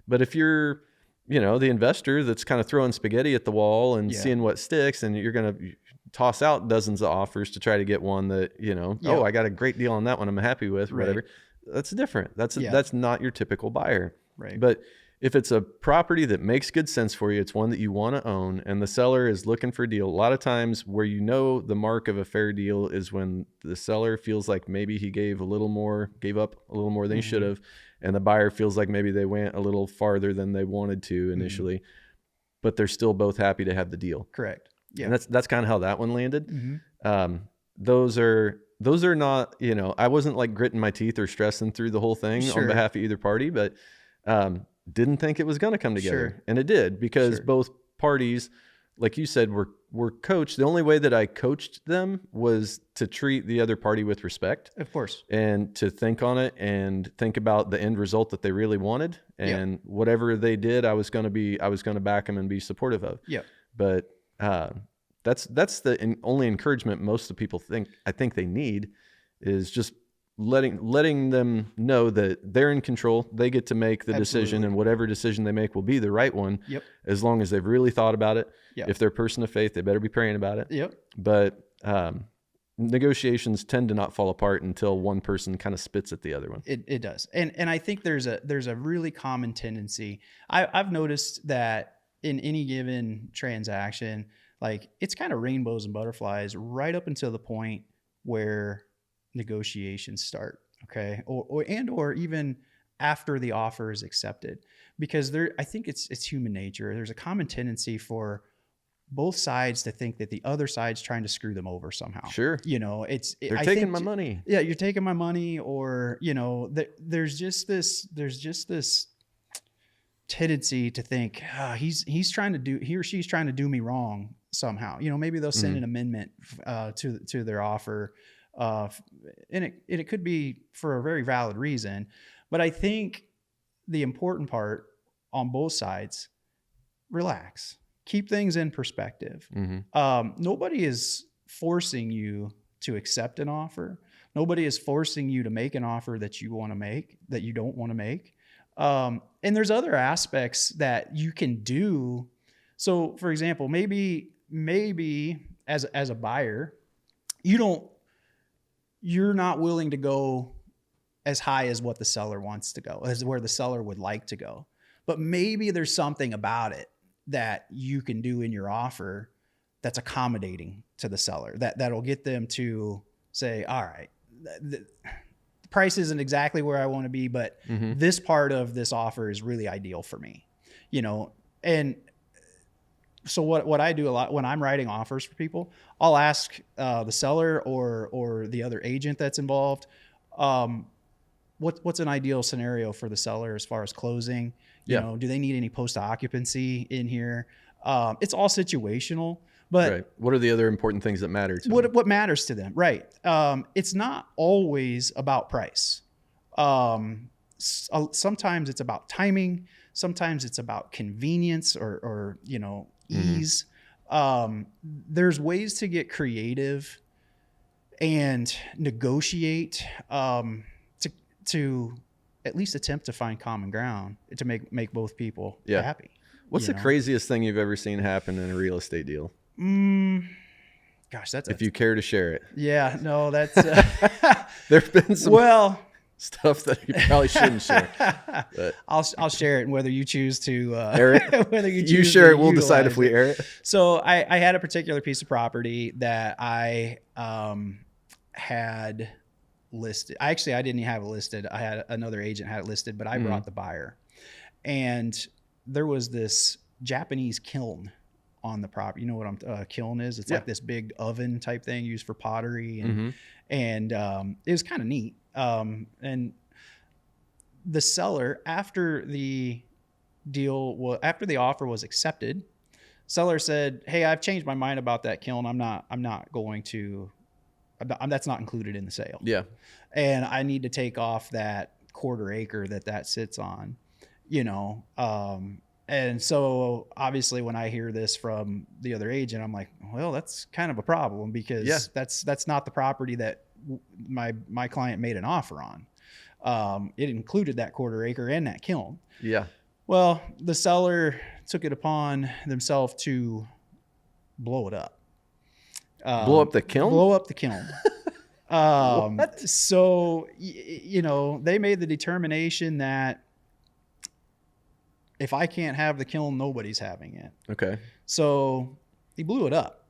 But if you're, the investor that's kind of throwing spaghetti at the wall and seeing what sticks, and you're going to toss out dozens of offers to try to get one that, oh, I got a great deal on that one I'm happy with, whatever. That's different. That's not your typical buyer. Right. But if it's a property that makes good sense for you, it's one that you want to own, and the seller is looking for a deal. A lot of times where the mark of a fair deal is when the seller feels like maybe he gave up a little more than he should have, and the buyer feels like maybe they went a little farther than they wanted to initially, but they're still both happy to have the deal. Correct. Yeah. And that's kind of how that one landed. Those are not, I wasn't like gritting my teeth or stressing through the whole thing on behalf of either party, but didn't think it was going to come together. And it did, because both parties, like you said, were coached. The only way that I coached them was to treat the other party with respect. Of course. And to think on it and think about the end result that they really wanted. And whatever they did, I was going to back them and be supportive of. Yeah. But that's the only encouragement most of the people I think they need, is just letting them know that they're in control. They get to make the decision, and whatever decision they make will be the right one. Yep. As long as they've really thought about it. Yep. If they're a person of faith, they better be praying about it. Yep. But negotiations tend to not fall apart until one person kind of spits at the other one. It does. And I think there's a really common tendency. I've noticed that in any given transaction, like, it's kind of rainbows and butterflies right up until the point where negotiations start. Okay. Or even after the offer is accepted, because I think it's human nature. There's a common tendency for both sides to think that the other side's trying to screw them over somehow. Sure. They're taking my money. Yeah. You're taking my money, or, there's just this tendency to think, he or she's trying to do me wrong somehow. Maybe they'll send an amendment to their offer. And it could be for a very valid reason, but I think the important part on both sides, relax, keep things in perspective. Nobody is forcing you to accept an offer. Nobody is forcing you to make an offer that you want to make, that you don't want to make. And there's other aspects that you can do. So, for example, maybe as a buyer, you're not willing to go as high as what the seller wants to go, as where the seller would like to go. But maybe there's something about it that you can do in your offer that's accommodating to the seller, that'll get them to say, all right, the price isn't exactly where I want to be, but this part of this offer is really ideal for me, and so what I do a lot when I'm writing offers for people, I'll ask the seller or the other agent that's involved, what's an ideal scenario for the seller as far as closing? Do they need any post-occupancy in here? It's all situational, but what are the other important things that matter to them? What matters to them? Right. It's not always about price. Sometimes it's about timing. Sometimes it's about convenience or ease. There's ways to get creative and negotiate to at least attempt to find common ground to make both people happy. What's the craziest thing you've ever seen happen in a real estate deal? Gosh, if you care to share it. Yeah, no, that's there've been some stuff that you probably shouldn't share. But I'll share it, and whether you choose to air it, whether you share it, we'll decide if we air it. So I had a particular piece of property that I had listed. I didn't have it listed. I had another agent had it listed, but I brought the buyer, and there was this Japanese kiln on the property. You know what a kiln is? It's like this big oven type thing used for pottery, and it was kind of neat. And the seller, after the offer was accepted, seller said, "Hey, I've changed my mind about that kiln. I'm not going to. That's not included in the sale. Yeah, and I need to take off that quarter acre that sits on, and so obviously when I hear this from the other agent, I'm like, well, that's kind of a problem because that's not the property that my client made an offer on. It included that quarter acre and that kiln. Yeah. Well, the seller took it upon themselves to blow it up. Blow up the kiln? Blow up the kiln. What? So, they made the determination that if I can't have the kiln, nobody's having it. Okay. So he blew it up.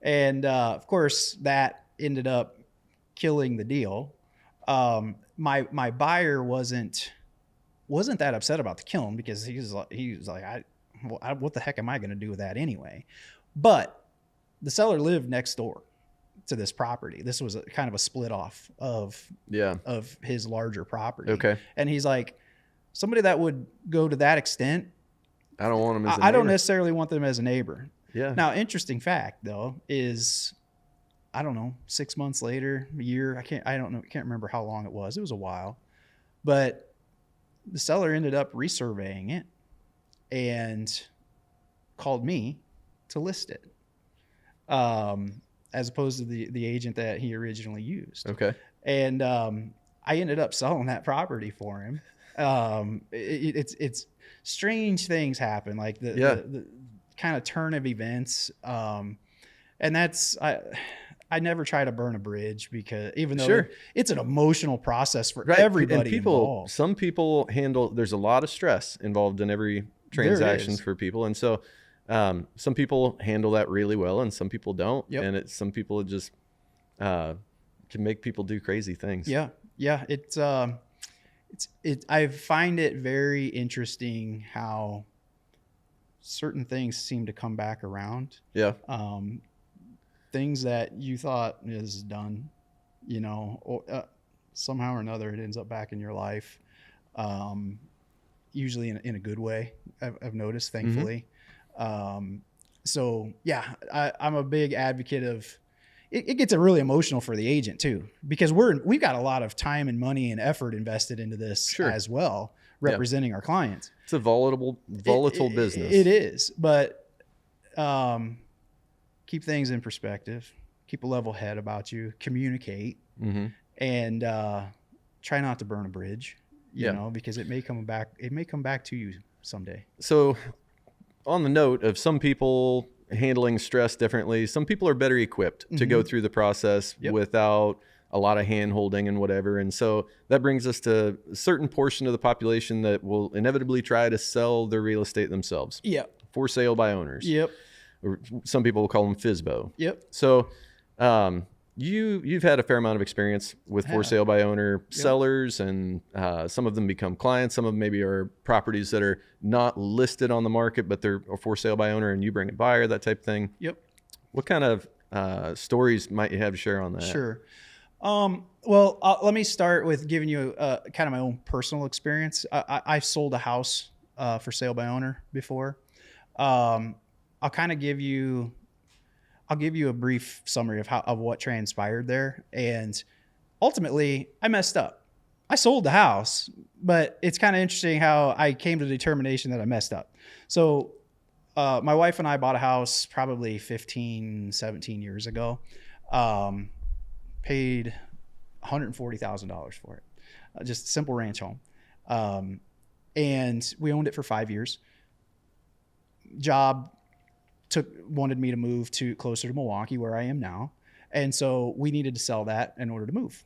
And, of course, that ended up killing the deal. My buyer wasn't that upset about the kiln because he was like, what the heck am I going to do with that anyway? But the seller lived next door to this property. This was kind of a split off of his larger property. Okay. And he's like, somebody that would go to that extent, I don't want them as a neighbor. I don't necessarily want them as a neighbor. Yeah. Now, interesting fact though is, I don't know, 6 months later, a year, I can't remember how long it was. It was a while, but the seller ended up resurveying it and called me to list it, as opposed to the agent that he originally used. Okay. And I ended up selling that property for him. It's strange things happen, like the kind of turn of events. And that's, I never try to burn a bridge because even though it's an emotional process for everybody involved. Some people there's a lot of stress involved in every transaction for people. And so some people handle that really well and some people don't. Yep. And some people just can make people do crazy things. Yeah. Yeah. I find it very interesting how certain things seem to come back around. Yeah. Things that you thought is done, somehow or another, it ends up back in your life. Usually in a good way, I've noticed, thankfully. So yeah, I'm a big advocate of, it gets really emotional for the agent too, because we've got a lot of time and money and effort invested into this as well, representing our clients. It's a volatile business. It is, but keep things in perspective, keep a level head about you, communicate, and try not to burn a bridge, you know, because it may come back to you someday. So on the note of some people handling stress differently, some people are better equipped to go through the process without a lot of hand holding and whatever. And so that brings us to a certain portion of the population that will inevitably try to sell their real estate themselves. Yep. For sale by owners. Yep. Or some people will call them FSBO. Yep. So you've had a fair amount of experience with for sale by owner sellers, and some of them become clients. Some of them maybe are properties that are not listed on the market, but they're for sale by owner and you bring a buyer, that type of thing. Yep. What kind of stories might you have to share on that? Sure. Well, let me start with giving you kind of my own personal experience. I've sold a house for sale by owner before. I'll give you a brief summary of what transpired there. And ultimately I messed up. I sold the house, but it's kind of interesting how I came to the determination that I messed up. So, my wife and I bought a house probably 15, 17 years ago. Paid $140,000 for it. Just a simple ranch home. And we owned it for 5 years. Job wanted me to move closer to Milwaukee, where I am now. And so we needed to sell that in order to move.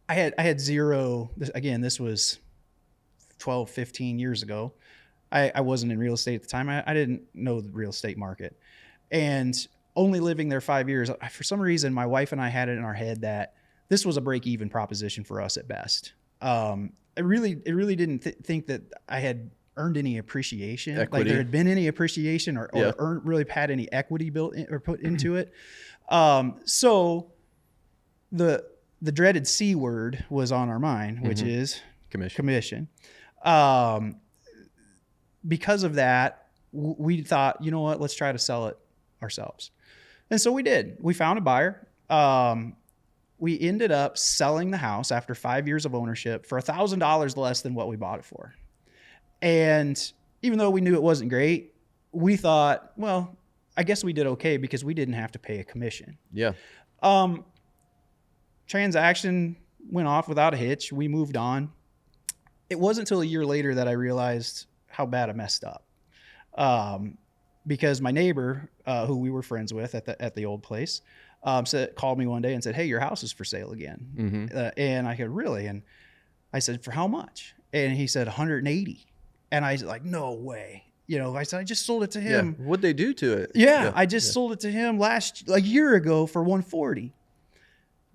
I had zero, again, this was 12, 15 years ago. I wasn't in real estate at the time. I didn't know the real estate market. And only living there 5 years, for some reason, my wife and I had it in our head that this was a break-even proposition for us at best. I really didn't think that I had earned any appreciation, equity. Like there had been any appreciation or really had any equity built in or put into it. So the dreaded C word was on our mind, which is commission. Because of that, we thought, you know what, let's try to sell it ourselves. And so we did. We found a buyer. we ended up selling the house after 5 years of ownership for $1,000 less than what we bought it for. And even though we knew it wasn't great, we thought, well, I guess we did okay because we didn't have to pay a commission. Yeah. Transaction went off without a hitch. We moved on. It wasn't until a year later that I realized how bad I messed up. Because my neighbor, who we were friends with at the old place, called me one day and said, "Hey, your house is for sale again." Mm-hmm. And I said, "Really?" And I said, "For how much?" And he said, $180. And I was like, "No way." I said, "I just sold it to him." Yeah. What'd they do to it? Yeah, I just sold it to him a year ago for $140.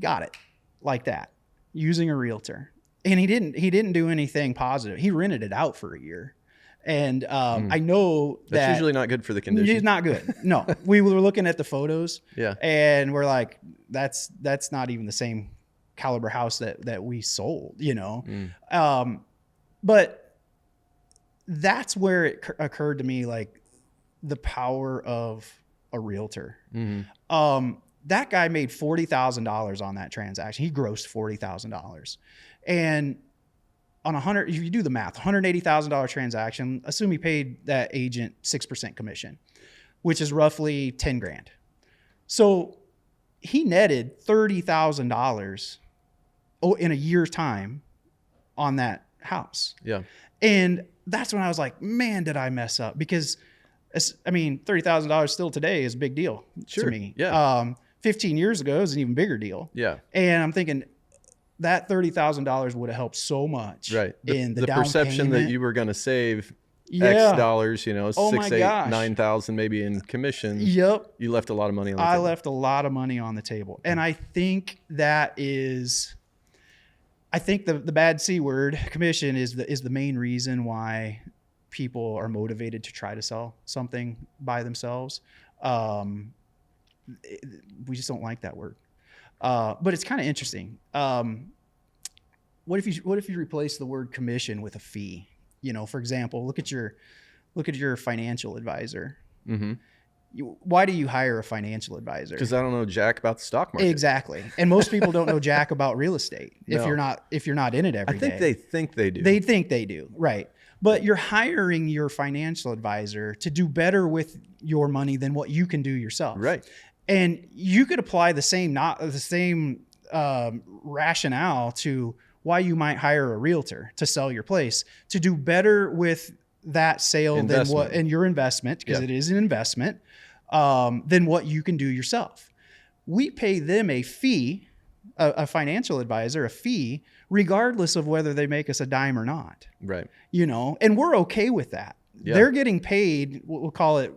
Got it. Like that. Using a realtor. And he didn't do anything positive. He rented it out for a year. And I know that's usually not good for the condition. It's not good. No, we were looking at the photos. Yeah. And we're like, that's not even the same caliber house that we sold, But that's where it occurred to me, like the power of a realtor. Mm-hmm. That guy made $40,000 on that transaction. He grossed $40,000. And on if you do the math, $180,000 transaction, assume he paid that agent 6% commission, which is roughly 10 grand. So he netted $30,000 in a year's time on that house. Yeah. And that's when I was like, man, did I mess up? Because $30,000 still today is a big deal to me. Yeah. 15 years ago, it was an even bigger deal. Yeah. And I'm thinking that $30,000 would have helped so much. Right. In the down perception payment. That you were going to save X dollars, Oh 6, 8, 9,000 maybe in commission. Yep. You left a lot of money on the table. I table. left a lot of money on the table. And I think that the bad C word, commission, is the main reason why people are motivated to try to sell something by themselves. We just don't like that word. But it's kind of interesting. What if you replace the word commission with a fee? For example, look at your financial advisor. Mm-hmm. Why do you hire a financial advisor? Because I don't know jack about the stock market. Exactly. And most people don't know jack about real estate if you're not in it every day. I think they think they do. They think they do. Right. But you're hiring your financial advisor to do better with your money than what you can do yourself. Right. And you could apply the same rationale to why you might hire a realtor to sell your place to do better with that sale than your investment, because it is an investment, than what you can do yourself. We pay them a fee, a financial advisor, a fee, regardless of whether they make us a dime or not. Right. And we're okay with that. Yeah. They're getting paid, we'll call it,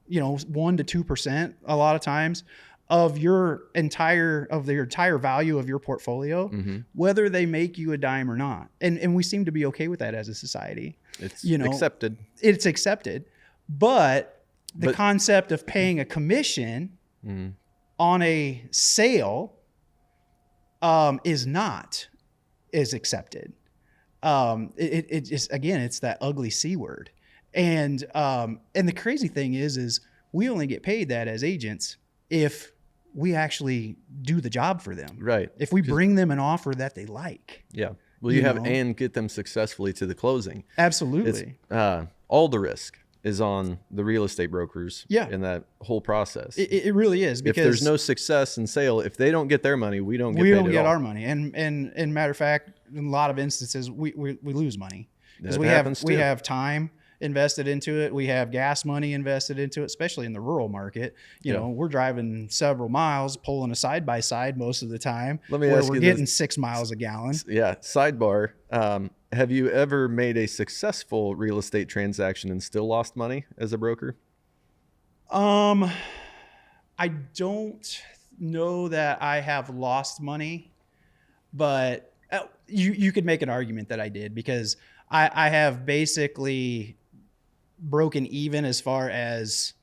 1% to 2% a lot of times of the entire value of your portfolio, mm-hmm. whether they make you a dime or not. And we seem to be okay with that as a society. It's accepted. It's accepted. But the concept of paying a commission mm-hmm. on a sale is not as accepted. It's that ugly C word. And the crazy thing is we only get paid that as agents if we actually do the job for them. Right. If we bring them an offer that they like. Yeah. Well, you have and get them successfully to the closing. Absolutely. All the risk is on the real estate brokers in that whole process. It really is, because if there's no success in sale, if they don't get their money, we don't get our money. And matter of fact, in a lot of instances, we lose money because we have time invested into it. We have gas money invested into it, especially in the rural market. We're driving several miles, pulling a side-by-side most of the time. Let me ask you, we're getting 6 miles a gallon. Yeah. Sidebar. Have you ever made a successful real estate transaction and still lost money as a broker? I don't know that I have lost money, but you could make an argument that I did, because I have basically broken even as far as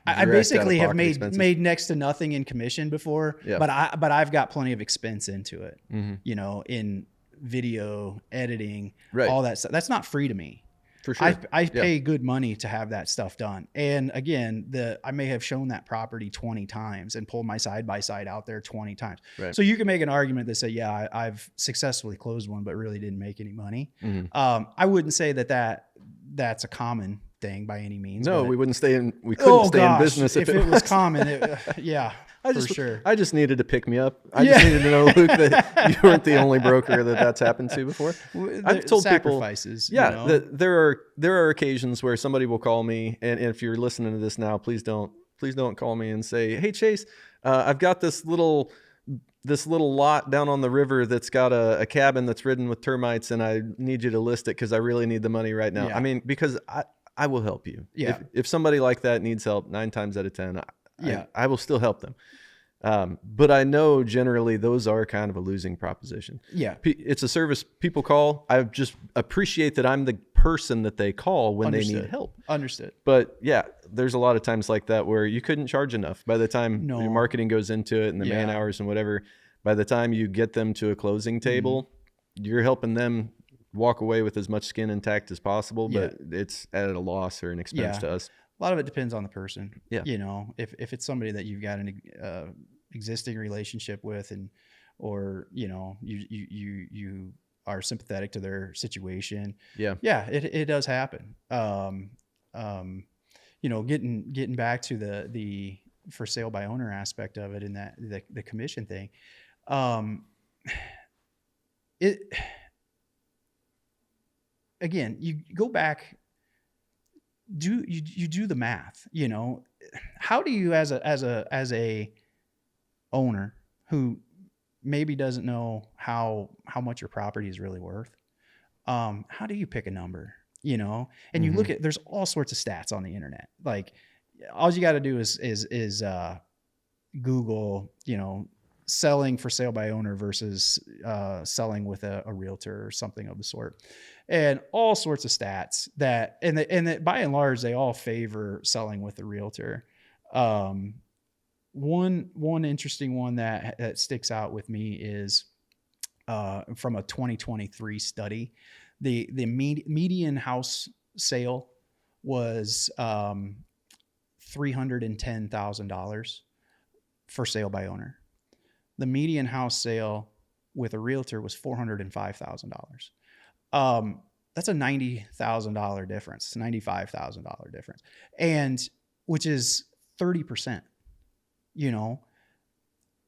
I basically have made next to nothing in commission before, but I've got plenty of expense into it, mm-hmm. In video editing, all that stuff. That's not free to me. For sure. I pay good money to have that stuff done. And again, I may have shown that property 20 times and pulled my side-by-side out there 20 times. Right. So you can make an argument that say, yeah, I've successfully closed one, but really didn't make any money. Mhm. I wouldn't say that's a common thing by any means. No, but we couldn't stay in business if it was common. Yeah. For sure. I just needed to pick me up. I just needed to know, Luke, that you weren't the only broker that's happened to before. I've told sacrifices, people, you know? that there are occasions where somebody will call me, and if you're listening to this now, please don't call me and say, "Hey, Chase, I've got this little lot down on the river that's got a cabin that's ridden with termites, and I need you to list it because I really need the money right now." Yeah. I mean, because I will help you. Yeah. If somebody like that needs help 9 times out of 10, Yeah. I will still help them. But I know generally those are kind of a losing proposition. Yeah. It's a service people call. I just appreciate that I'm the person that they call when they need help. Understood. But yeah, there's a lot of times like that where you couldn't charge enough by the time No. your marketing goes into it and the man hours and whatever. By the time you get them to a closing table, you're helping them walk away with as much skin intact as possible, but it's at a loss or an expense to us. A lot of it depends on the person. Yeah. You know, if it's somebody that you've got an existing relationship with, or you know, you are sympathetic to their situation. Yeah. It does happen. You know, getting back to the for sale by owner aspect of it, and that the commission thing, again, you go back, you do the math, you know, how do you as a owner who maybe doesn't know how much your property is really worth, how do you pick a number, you know? And you look at, there's all sorts of stats on the internet. Like, all you got to do is Google, you know, selling for sale by owner versus selling with a realtor or something of the sort, and all sorts of stats that, and by and large, they all favor selling with a realtor. One interesting one that sticks out with me is from a 2023 study. The median house sale was $310,000 for sale by owner. The median house sale with a realtor was $405,000. That's a $90,000 difference, $95,000 difference, and which is 30%. You know,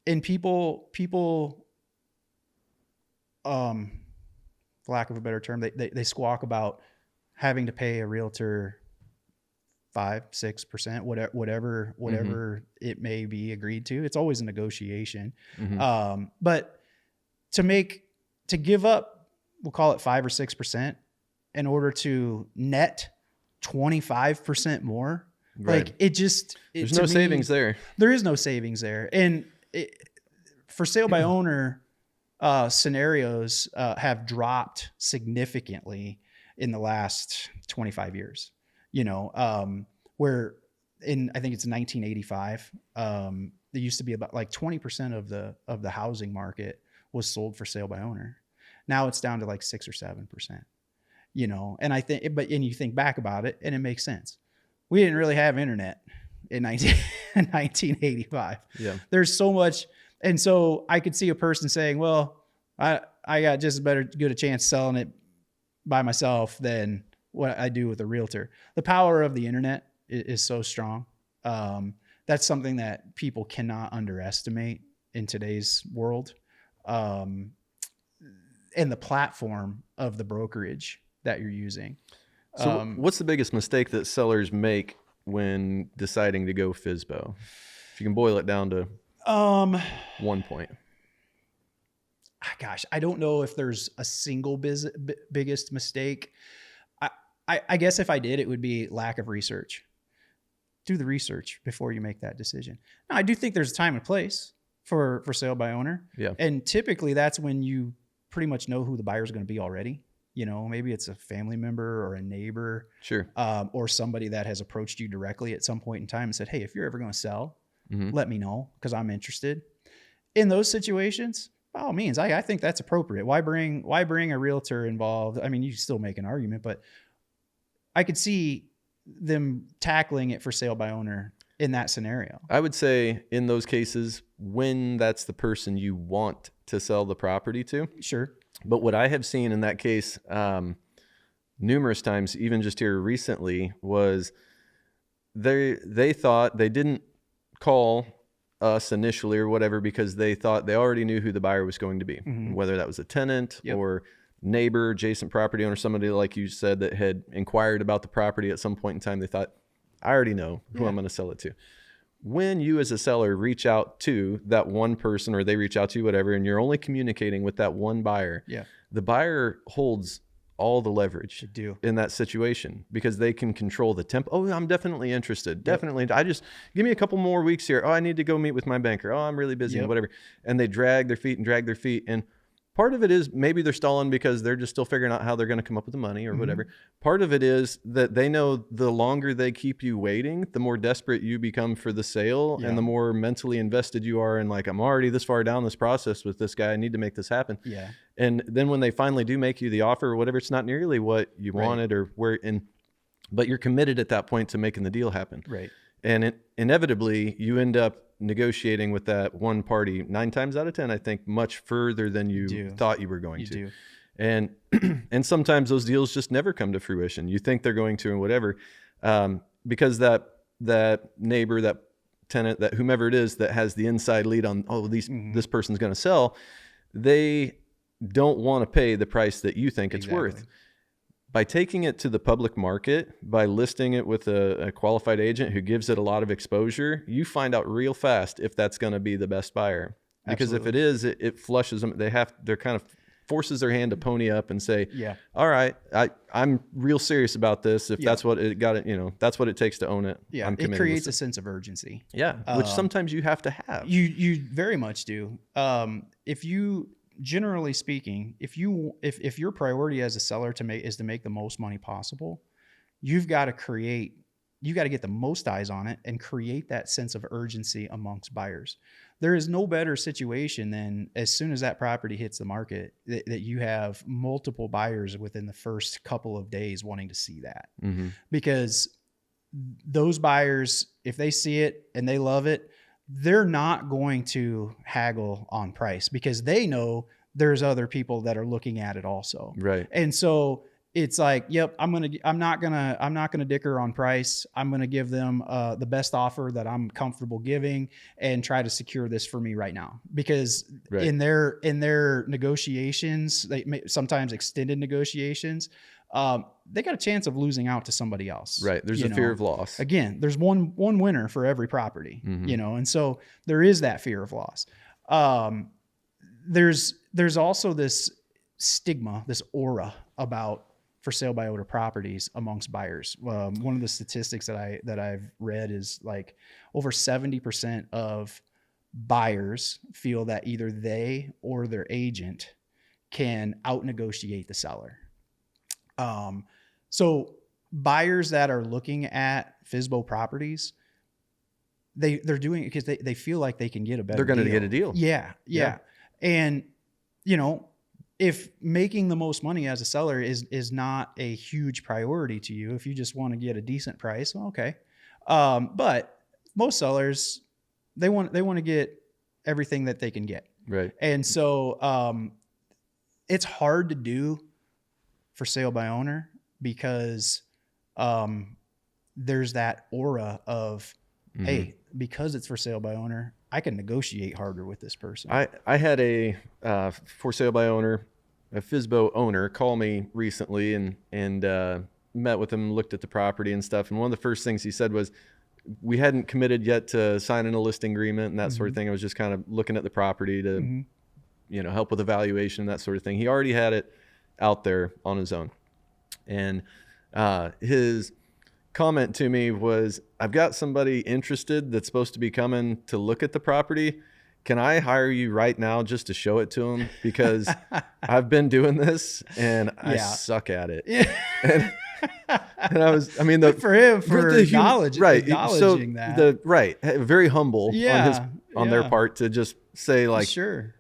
and people, for lack of a better term, they squawk about having to pay a realtor 5-6%, whatever it may be agreed to. It's always a negotiation. But to give up, we'll call it 5 or 6% in order to net 25% more. Right. Like, there's no savings there. There is no savings there. And for sale by owner scenarios have dropped significantly in the last 25 years. You know, where I think it's 1985, there used to be about like 20% of the housing market was sold for sale by owner. Now it's down to like 6 or 7%. You know, and I think, and you think back about it, and it makes sense. We didn't really have internet in 1985. Yeah. There's so much. And so I could see a person saying, well, I got just good a chance selling it by myself than what I do with a realtor. The power of the internet is so strong. That's something that people cannot underestimate in today's world. And the platform of the brokerage that you're using. So what's the biggest mistake that sellers make when deciding to go FSBO? If you can boil it down to 1 point. Gosh, I don't know if there's a single biggest mistake. I guess if I did, it would be lack of research. Do the research before you make that decision. Now, I do think there's a time and place for sale by owner. Yeah. And typically that's when you pretty much know who the buyer is going to be already. You know, maybe it's a family member or a neighbor, sure, or somebody that has approached you directly at some point in time and said, hey, if you're ever going to sell, let me know because I'm interested. In those situations, by all means, I think that's appropriate. Why bring a realtor involved? I mean, you still make an argument, but I could see them tackling it for sale by owner in that scenario. I would say in those cases, when that's the person you want to sell the property to. Sure. But what I have seen in that case numerous times, even just here recently, was they thought they didn't call us initially or whatever because they thought they already knew who the buyer was going to be, whether that was a tenant or neighbor, adjacent property owner, somebody like you said that had inquired about the property at some point in time. They thought, I already know who I'm going to sell it to. When you as a seller reach out to that one person, or they reach out to you, whatever, and you're only communicating with that one buyer, the buyer holds all the leverage in that situation because they can control the tempo. Oh, I'm definitely interested. Definitely. I just give me a couple more weeks here. Oh, I need to go meet with my banker. Oh, I'm really busy and whatever. And they drag their feet. And part of it is maybe they're stalling because they're just still figuring out how they're going to come up with the money or whatever. Part of it is that they know the longer they keep you waiting, the more desperate you become for the sale and the more mentally invested you are in, like, I'm already this far down this process with this guy. I need to make this happen. Yeah. And then when they finally do make you the offer or whatever, it's not nearly what you wanted or but you're committed at that point to making the deal happen. Right. And inevitably you end up negotiating with that one party 9 times out of 10, I think, much further than you thought you were going to. And and sometimes those deals just never come to fruition. You think they're going to and whatever, because that neighbor, that tenant, that whomever it is that has the inside lead on, this person's going to sell, they don't want to pay the price that you think it's worth. By taking it to the public market, by listing it with a qualified agent who gives it a lot of exposure, you find out real fast if that's going to be the best buyer. Because if it is, it flushes them. They're kind of forces their hand to pony up and say, all right, I'm real serious about this. If that's what it got, that's what it takes to own it. Yeah. It creates a sense of urgency. Yeah. Which sometimes you have to have. You very much do. If you, generally speaking, if your priority as a seller is to make the most money possible, you've got to get the most eyes on it and create that sense of urgency amongst buyers. There is no better situation than as soon as that property hits the market that you have multiple buyers within the first couple of days wanting to see that. Because those buyers, if they see it and they love it, they're not going to haggle on price because they know there's other people that are looking at it also. Right. And so it's like, yep, I'm not gonna dicker on price. I'm gonna give them the best offer that I'm comfortable giving and try to secure this for me right now. Because in their negotiations, sometimes extended negotiations, they got a chance of losing out to somebody else. Right. There's a fear of loss. Again, there's one winner for every property, and so there is that fear of loss. There's also this stigma, this aura about for sale by owner properties amongst buyers. One of the statistics that I've read is like over 70% of buyers feel that either they or their agent can out negotiate the seller. So buyers that are looking at FSBO properties, they're doing it because they feel like they can get a better deal. They're going to get a deal. Yeah. And, if making the most money as a seller is not a huge priority to you, if you just want to get a decent price, well, okay. But most sellers, they want to get everything that they can get. Right. And so it's hard to do for sale by owner because there's that aura of, hey, because it's for sale by owner, I can negotiate harder with this person. I had a for sale by owner, a FSBO owner, call me recently and met with him, looked at the property and stuff. And one of the first things he said was, we hadn't committed yet to signing a listing agreement and that sort of thing. I was just kind of looking at the property to, help with evaluation and that sort of thing. He already had it out there on his own. And his comment to me was, I've got somebody interested that's supposed to be coming to look at the property. Can I hire you right now just to show it to him? Because I've been doing this and I suck at it. And good for him for acknowledging that. Very humble on their part to just say like, sure.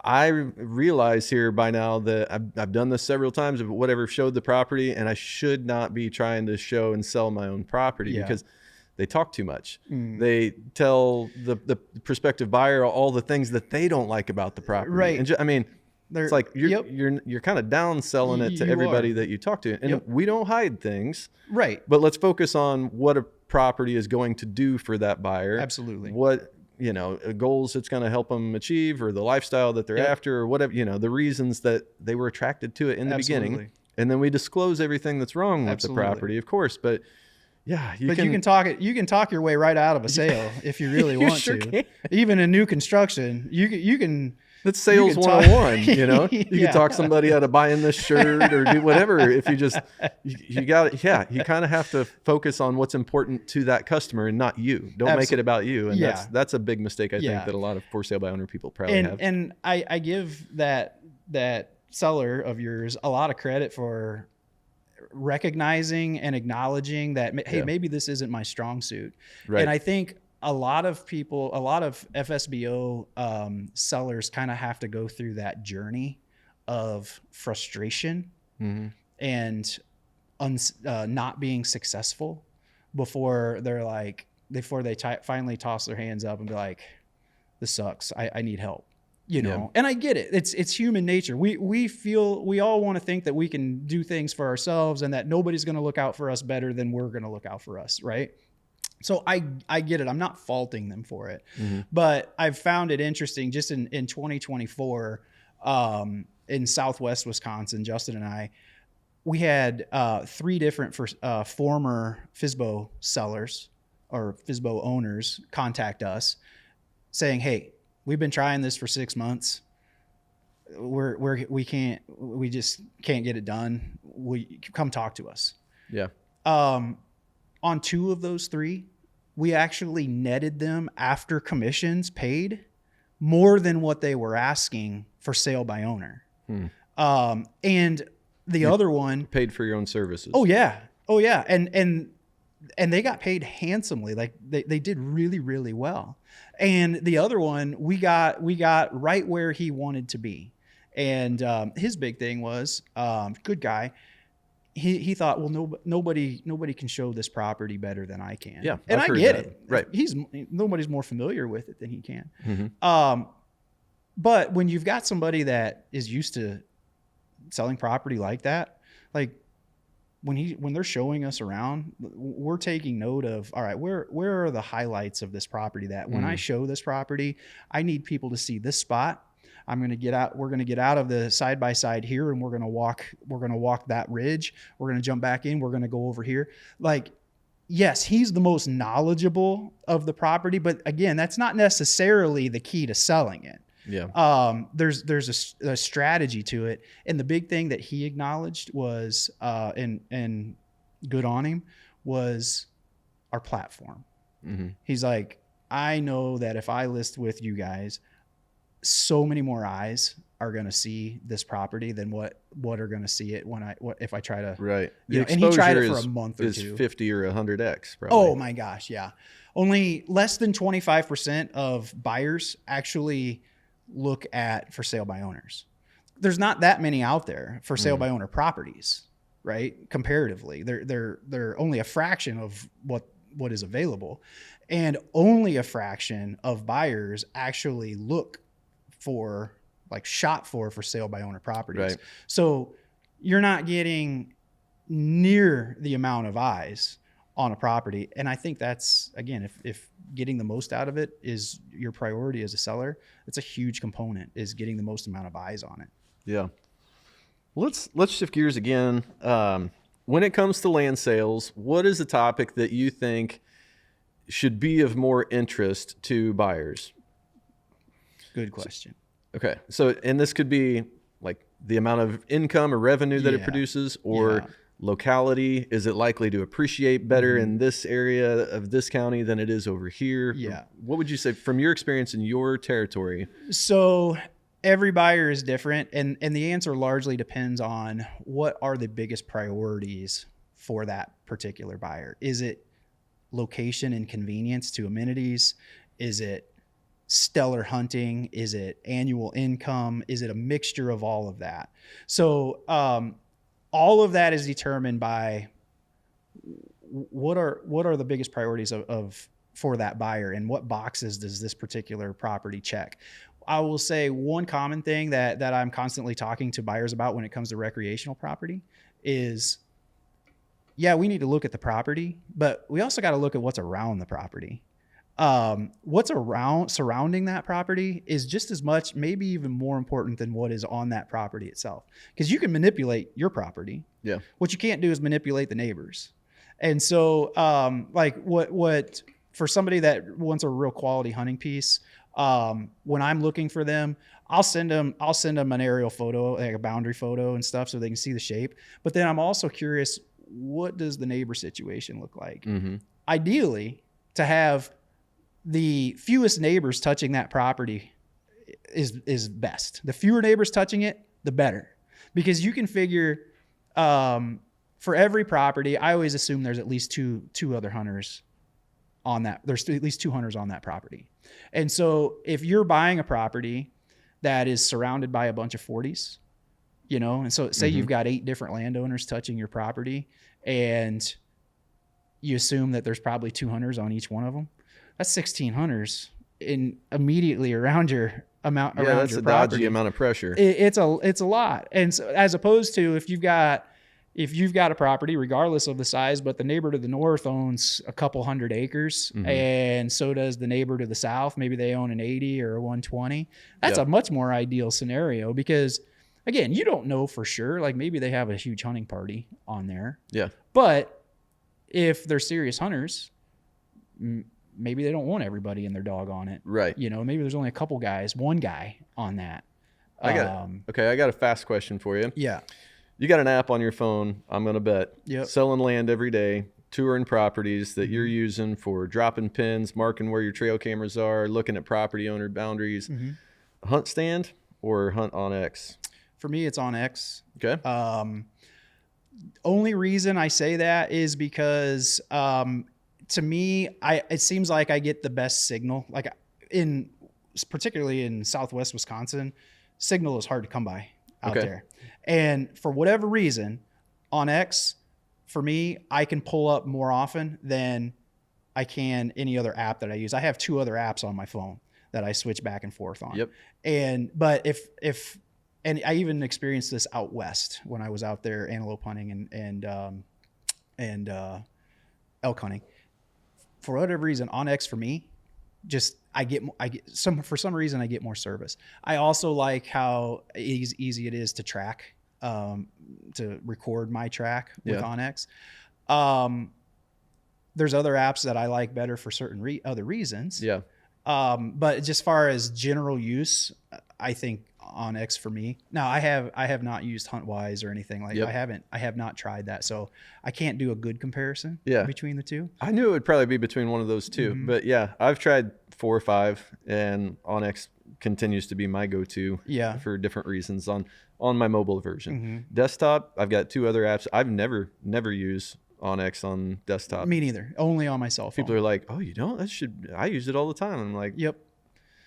I realize here by now that I've done this several times of whatever showed the property, and I should not be trying to show and sell my own property because they talk too much. They tell the prospective buyer all the things that they don't like about the property. Right. And I mean, it's like you're kind of down selling it to everybody that you talk to. And we don't hide things. Right. But let's focus on what a property is going to do for that buyer. Absolutely. What, goals it's going to help them achieve, or the lifestyle that they're after, or whatever, the reasons that they were attracted to it in the beginning. And then we disclose everything that's wrong with the property, of course. But yeah, you can talk your way right out of a sale if you really want to. Even in new construction, you can. That's sales 101, You can talk somebody out of buying this shirt or do whatever. If you just, you got it. Yeah. You kind of have to focus on what's important to that customer and not you. Don't make it about you. And that's a big mistake, I think, that a lot of for sale by owner people probably have. And I give that seller of yours a lot of credit for recognizing and acknowledging that, hey, maybe this isn't my strong suit. Right. And I think a lot of FSBO sellers kind of have to go through that journey of frustration and not being successful before they finally toss their hands up and be like, this sucks. I need help. And I get it. It's human nature. We all want to think that we can do things for ourselves and that nobody's going to look out for us better than we're going to look out for us. Right. So I get it. I'm not faulting them for it, but I've found it interesting just in 2024, in Southwest Wisconsin, Justin and I, we had 3 different former FSBO sellers or FSBO owners contact us saying, hey, we've been trying this for 6 months. We just can't get it done. Come talk to us. Yeah. On 2 of those 3, we actually netted them after commissions paid more than what they were asking for sale by owner. And the other one paid for your own services. Oh yeah. And they got paid handsomely. Like they did really, really well. And the other one, we got right where he wanted to be. And his big thing was, good guy. He thought, well, nobody can show this property better than I can. Yeah, and I get it. Right. Nobody's more familiar with it than he can. But when you've got somebody that is used to selling property like that, like when they're showing us around, we're taking note of, all right, where are the highlights of this property that when I show this property, I need people to see this spot. We're going to get out of the side by side here, and we're going to walk that ridge. We're going to jump back in. We're going to go over here. Like, yes, he's the most knowledgeable of the property, but again, that's not necessarily the key to selling it. Yeah. There's a strategy to it. And the big thing that he acknowledged was, and good on him, was our platform. He's like, I know that if I list with you guys, so many more eyes are going to see this property than what are going to see it if I try to. Right. And he tried it for a month or 2. 50 or 100x probably. Oh my gosh. Yeah. Only less than 25% of buyers actually look at for sale by owners. There's not that many out there for sale by owner properties, right? Comparatively, they're only a fraction of what is available, and only a fraction of buyers actually look shot for sale by owner properties. Right. So you're not getting near the amount of eyes on a property. And I think that's, again, if getting the most out of it is your priority as a seller, it's a huge component, is getting the most amount of eyes on it. Yeah. Let's shift gears again. When it comes to land sales, what is a topic that you think should be of more interest to buyers? Good question. Okay. So, and this could be like the amount of income or revenue that it produces, or locality. Is it likely to appreciate better in this area of this county than it is over here? Yeah. What would you say from your experience in your territory? So every buyer is different, and the answer largely depends on what are the biggest priorities for that particular buyer. Is it location and convenience to amenities? Is it stellar hunting? Is it annual income? Is it a mixture of all of that? So all of that is determined by what are the biggest priorities of for that buyer, and what boxes does this particular property check? I will say one common thing that I'm constantly talking to buyers about when it comes to recreational property is, yeah, we need to look at the property, but we also got to look at what's around the property. What's around surrounding that property is just as much, maybe even more important than what is on that property itself. Because you can manipulate your property. Yeah. What you can't do is manipulate the neighbors. And so, like what for somebody that wants a real quality hunting piece, when I'm looking for them, I'll send them an aerial photo, like a boundary photo and stuff, so they can see the shape. But then I'm also curious, what does the neighbor situation look like? Mm-hmm. Ideally, to have the fewest neighbors touching that property is best. The fewer neighbors touching it, the better, because you can figure for every property, I always assume there's at least two other hunters on that. There's at least 2 hunters on that property. And so if you're buying a property that is surrounded by a bunch of 40s, you know, and so say you've got 8 different landowners touching your property, and you assume that there's probably 2 hunters on each one of them, that's 16 hunters in immediately around your amount. Yeah, around that's your a property. dodgy amount of pressure. It's a lot. And so, as opposed to if you've got a property, regardless of the size, but the neighbor to the north owns a couple hundred acres, and so does the neighbor to the south. Maybe they own an 80 or a 120. That's a much more ideal scenario, because again, you don't know for sure. Like, maybe they have a huge hunting party on there. Yeah. But if they're serious hunters, maybe they don't want everybody and their dog on it. Right. You know, maybe there's only a couple guys, one guy on that. I got a fast question for you. Yeah. You got an app on your phone, I'm going to bet, Yep. selling land every day, touring properties that you're using for dropping pins, marking where your trail cameras are, looking at property owner boundaries. Hunt stand or hunt on X? For me, it's on X. Okay. Only reason I say that is because to me, it seems like I get the best signal. Like, particularly in Southwest Wisconsin, signal is hard to come by out there. And for whatever reason, on X, for me, I can pull up more often than I can any other app that I use. I have 2 other apps on my phone that I switch back and forth on. Yep. But and I even experienced this out west when I was out there antelope hunting and elk hunting. For whatever reason, on X for me, for some reason I get more service. I also like how easy it is to track, to record my track with OnX. There's other apps that I like better for certain other reasons. Yeah. But just far as general use, I think OnX for me. Now, I have not used HuntWise or anything like that. I have not tried that, so I can't do a good comparison between the two. I knew it would probably be between one of those two, but yeah, I've tried 4 or 5, and OnX continues to be my go-to for different reasons on my mobile version. Desktop, I've got 2 other apps. I've never used OnX on desktop. Me neither. Only on my cell phone. People are like, "Oh, you don't? I use it all the time." I'm like, "Yep."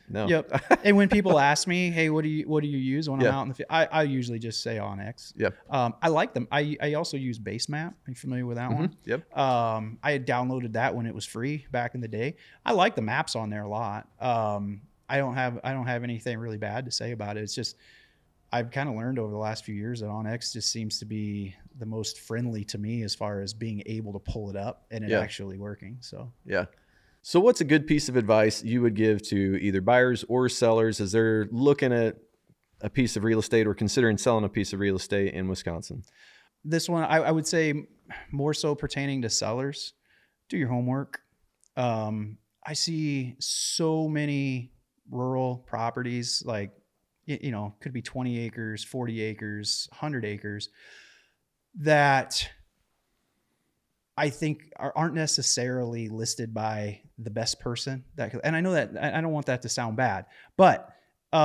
No. Yep. And when people ask me, "Hey, what do you use when I'm out in the field?" I usually just say OnX. Yeah. I like them. I also use Basemap. Are you familiar with that one? Yep. I had downloaded that when it was free back in the day. I like the maps on there a lot. I don't have anything really bad to say about it. It's just I've kind of learned over the last few years that OnX just seems to be the most friendly to me as far as being able to pull it up and it actually working. So yeah. So what's a good piece of advice you would give to either buyers or sellers as they're looking at a piece of real estate or considering selling a piece of real estate in Wisconsin? This one, I would say more so pertaining to sellers, do your homework. I see so many rural properties, like, you know, could be 20 acres, 40 acres, 100 acres, that I think aren't necessarily listed by the best person. And I know that I don't want that to sound bad, but we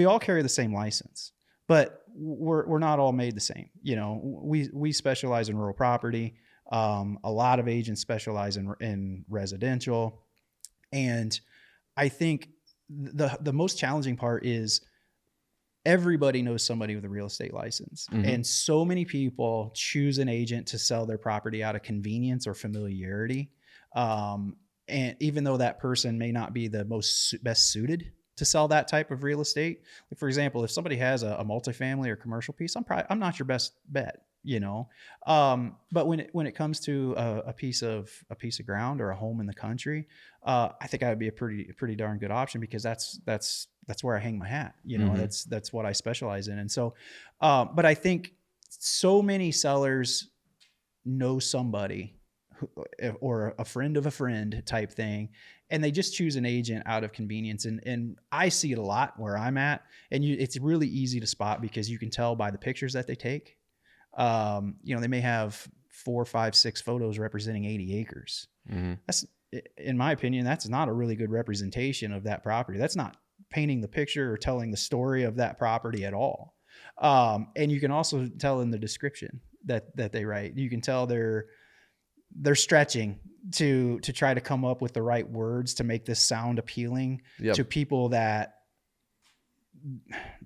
all carry the same license, but we're not all made the same. You know, we specialize in rural property. A lot of agents specialize in residential. And I think the most challenging part is everybody knows somebody with a real estate license. Mm-hmm. And so many people choose an agent to sell their property out of convenience or familiarity. And even though that person may not be the best suited to sell that type of real estate, like for example, if somebody has a multifamily or commercial piece, I'm not your best bet, you know. But when it comes to a piece of ground or a home in the country, I think I would be a pretty darn good option, because that's where I hang my hat, you know. Mm-hmm. That's what I specialize in. And so, but I think so many sellers know somebody or a friend of a friend type thing, and they just choose an agent out of convenience. And I see it a lot where I'm at, and it's really easy to spot, because you can tell by the pictures that they take. You know, they may have 4, 5, 6 photos representing 80 acres. Mm-hmm. That's, in my opinion, that's not a really good representation of that property. That's not painting the picture or telling the story of that property at all. And you can also tell in the description that they write. You can tell they're stretching to try to come up with the right words to make this sound appealing to people that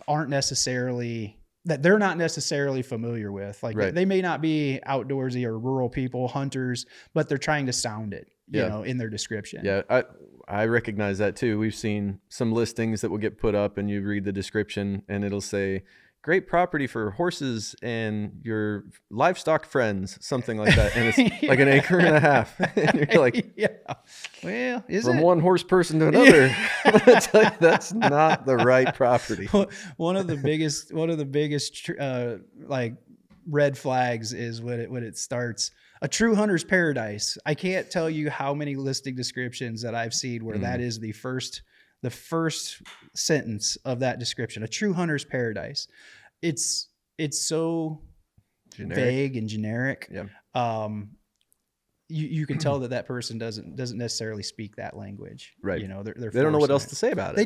aren't necessarily, that they're not necessarily familiar with. Like they may not be outdoorsy or rural people, hunters, but they're trying to sound it, you know, in their description. Yeah. I recognize that too. We've seen some listings that will get put up, and you read the description and it'll say, great property for horses and your livestock friends, something like that. And it's like an acre and a half. And you're like, well, from one horse person to another. I'm gonna tell you, that's not the right property. One of the biggest like red flags is when it starts, a true hunter's paradise. I can't tell you how many listing descriptions that I've seen where that is the first sentence of that description, a true hunter's paradise. It's so generic. Vague and generic. Yeah. You can tell that person doesn't necessarily speak that language. Right. You know, they don't know what else to say about it. They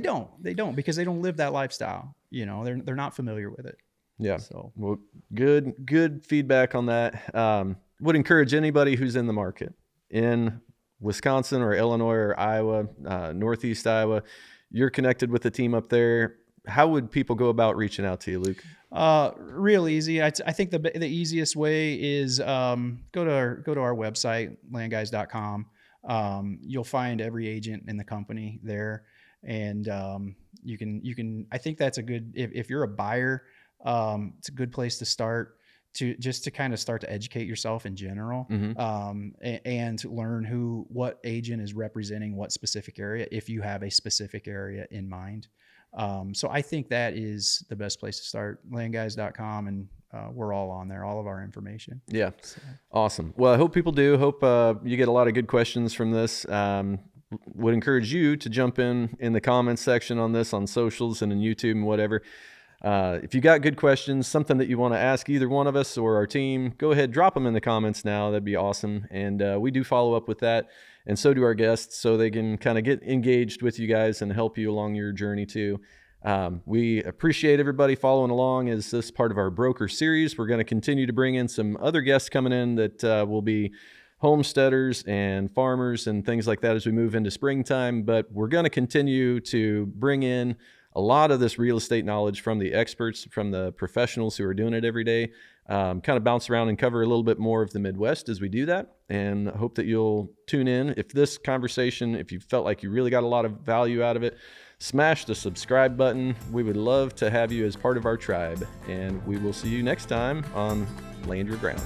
don't because they don't live that lifestyle. You know, they're not familiar with it. Yeah. So well, good feedback on that. Would encourage anybody who's in the market in Wisconsin or Illinois or Iowa, Northeast Iowa, you're connected with the team up there. How would people go about reaching out to you, Luke? Real easy. I think the easiest way is go to our website, LandGuys.com. You'll find every agent in the company there, and you can. I think that's a good. If you're a buyer, it's a good place to start. To kind of start to educate yourself in general, and learn what agent is representing what specific area, if you have a specific area in mind. So I think that is the best place to start, landguys.com, and we're all on there, all of our information. Yeah. So. Awesome. Well, I hope people do. Hope you get a lot of good questions from this. Would encourage you to jump in the comments section on this, on socials and in YouTube and whatever. If you got good questions, something that you want to ask either one of us or our team, go ahead, drop them in the comments now. That'd be awesome. And we do follow up with that, and so do our guests, so they can kind of get engaged with you guys and help you along your journey too. We appreciate everybody following along as this part of our broker series. We're going to continue to bring in some other guests coming in that will be homesteaders and farmers and things like that as we move into springtime. But we're going to continue to bring in a lot of this real estate knowledge from the experts, from the professionals who are doing it every day. Kind of bounce around and cover a little bit more of the Midwest as we do that, and hope that you'll tune in. If this conversation, if you felt like you really got a lot of value out of it, smash the subscribe button. We would love to have you as part of our tribe, and we will see you next time on Land Your Ground.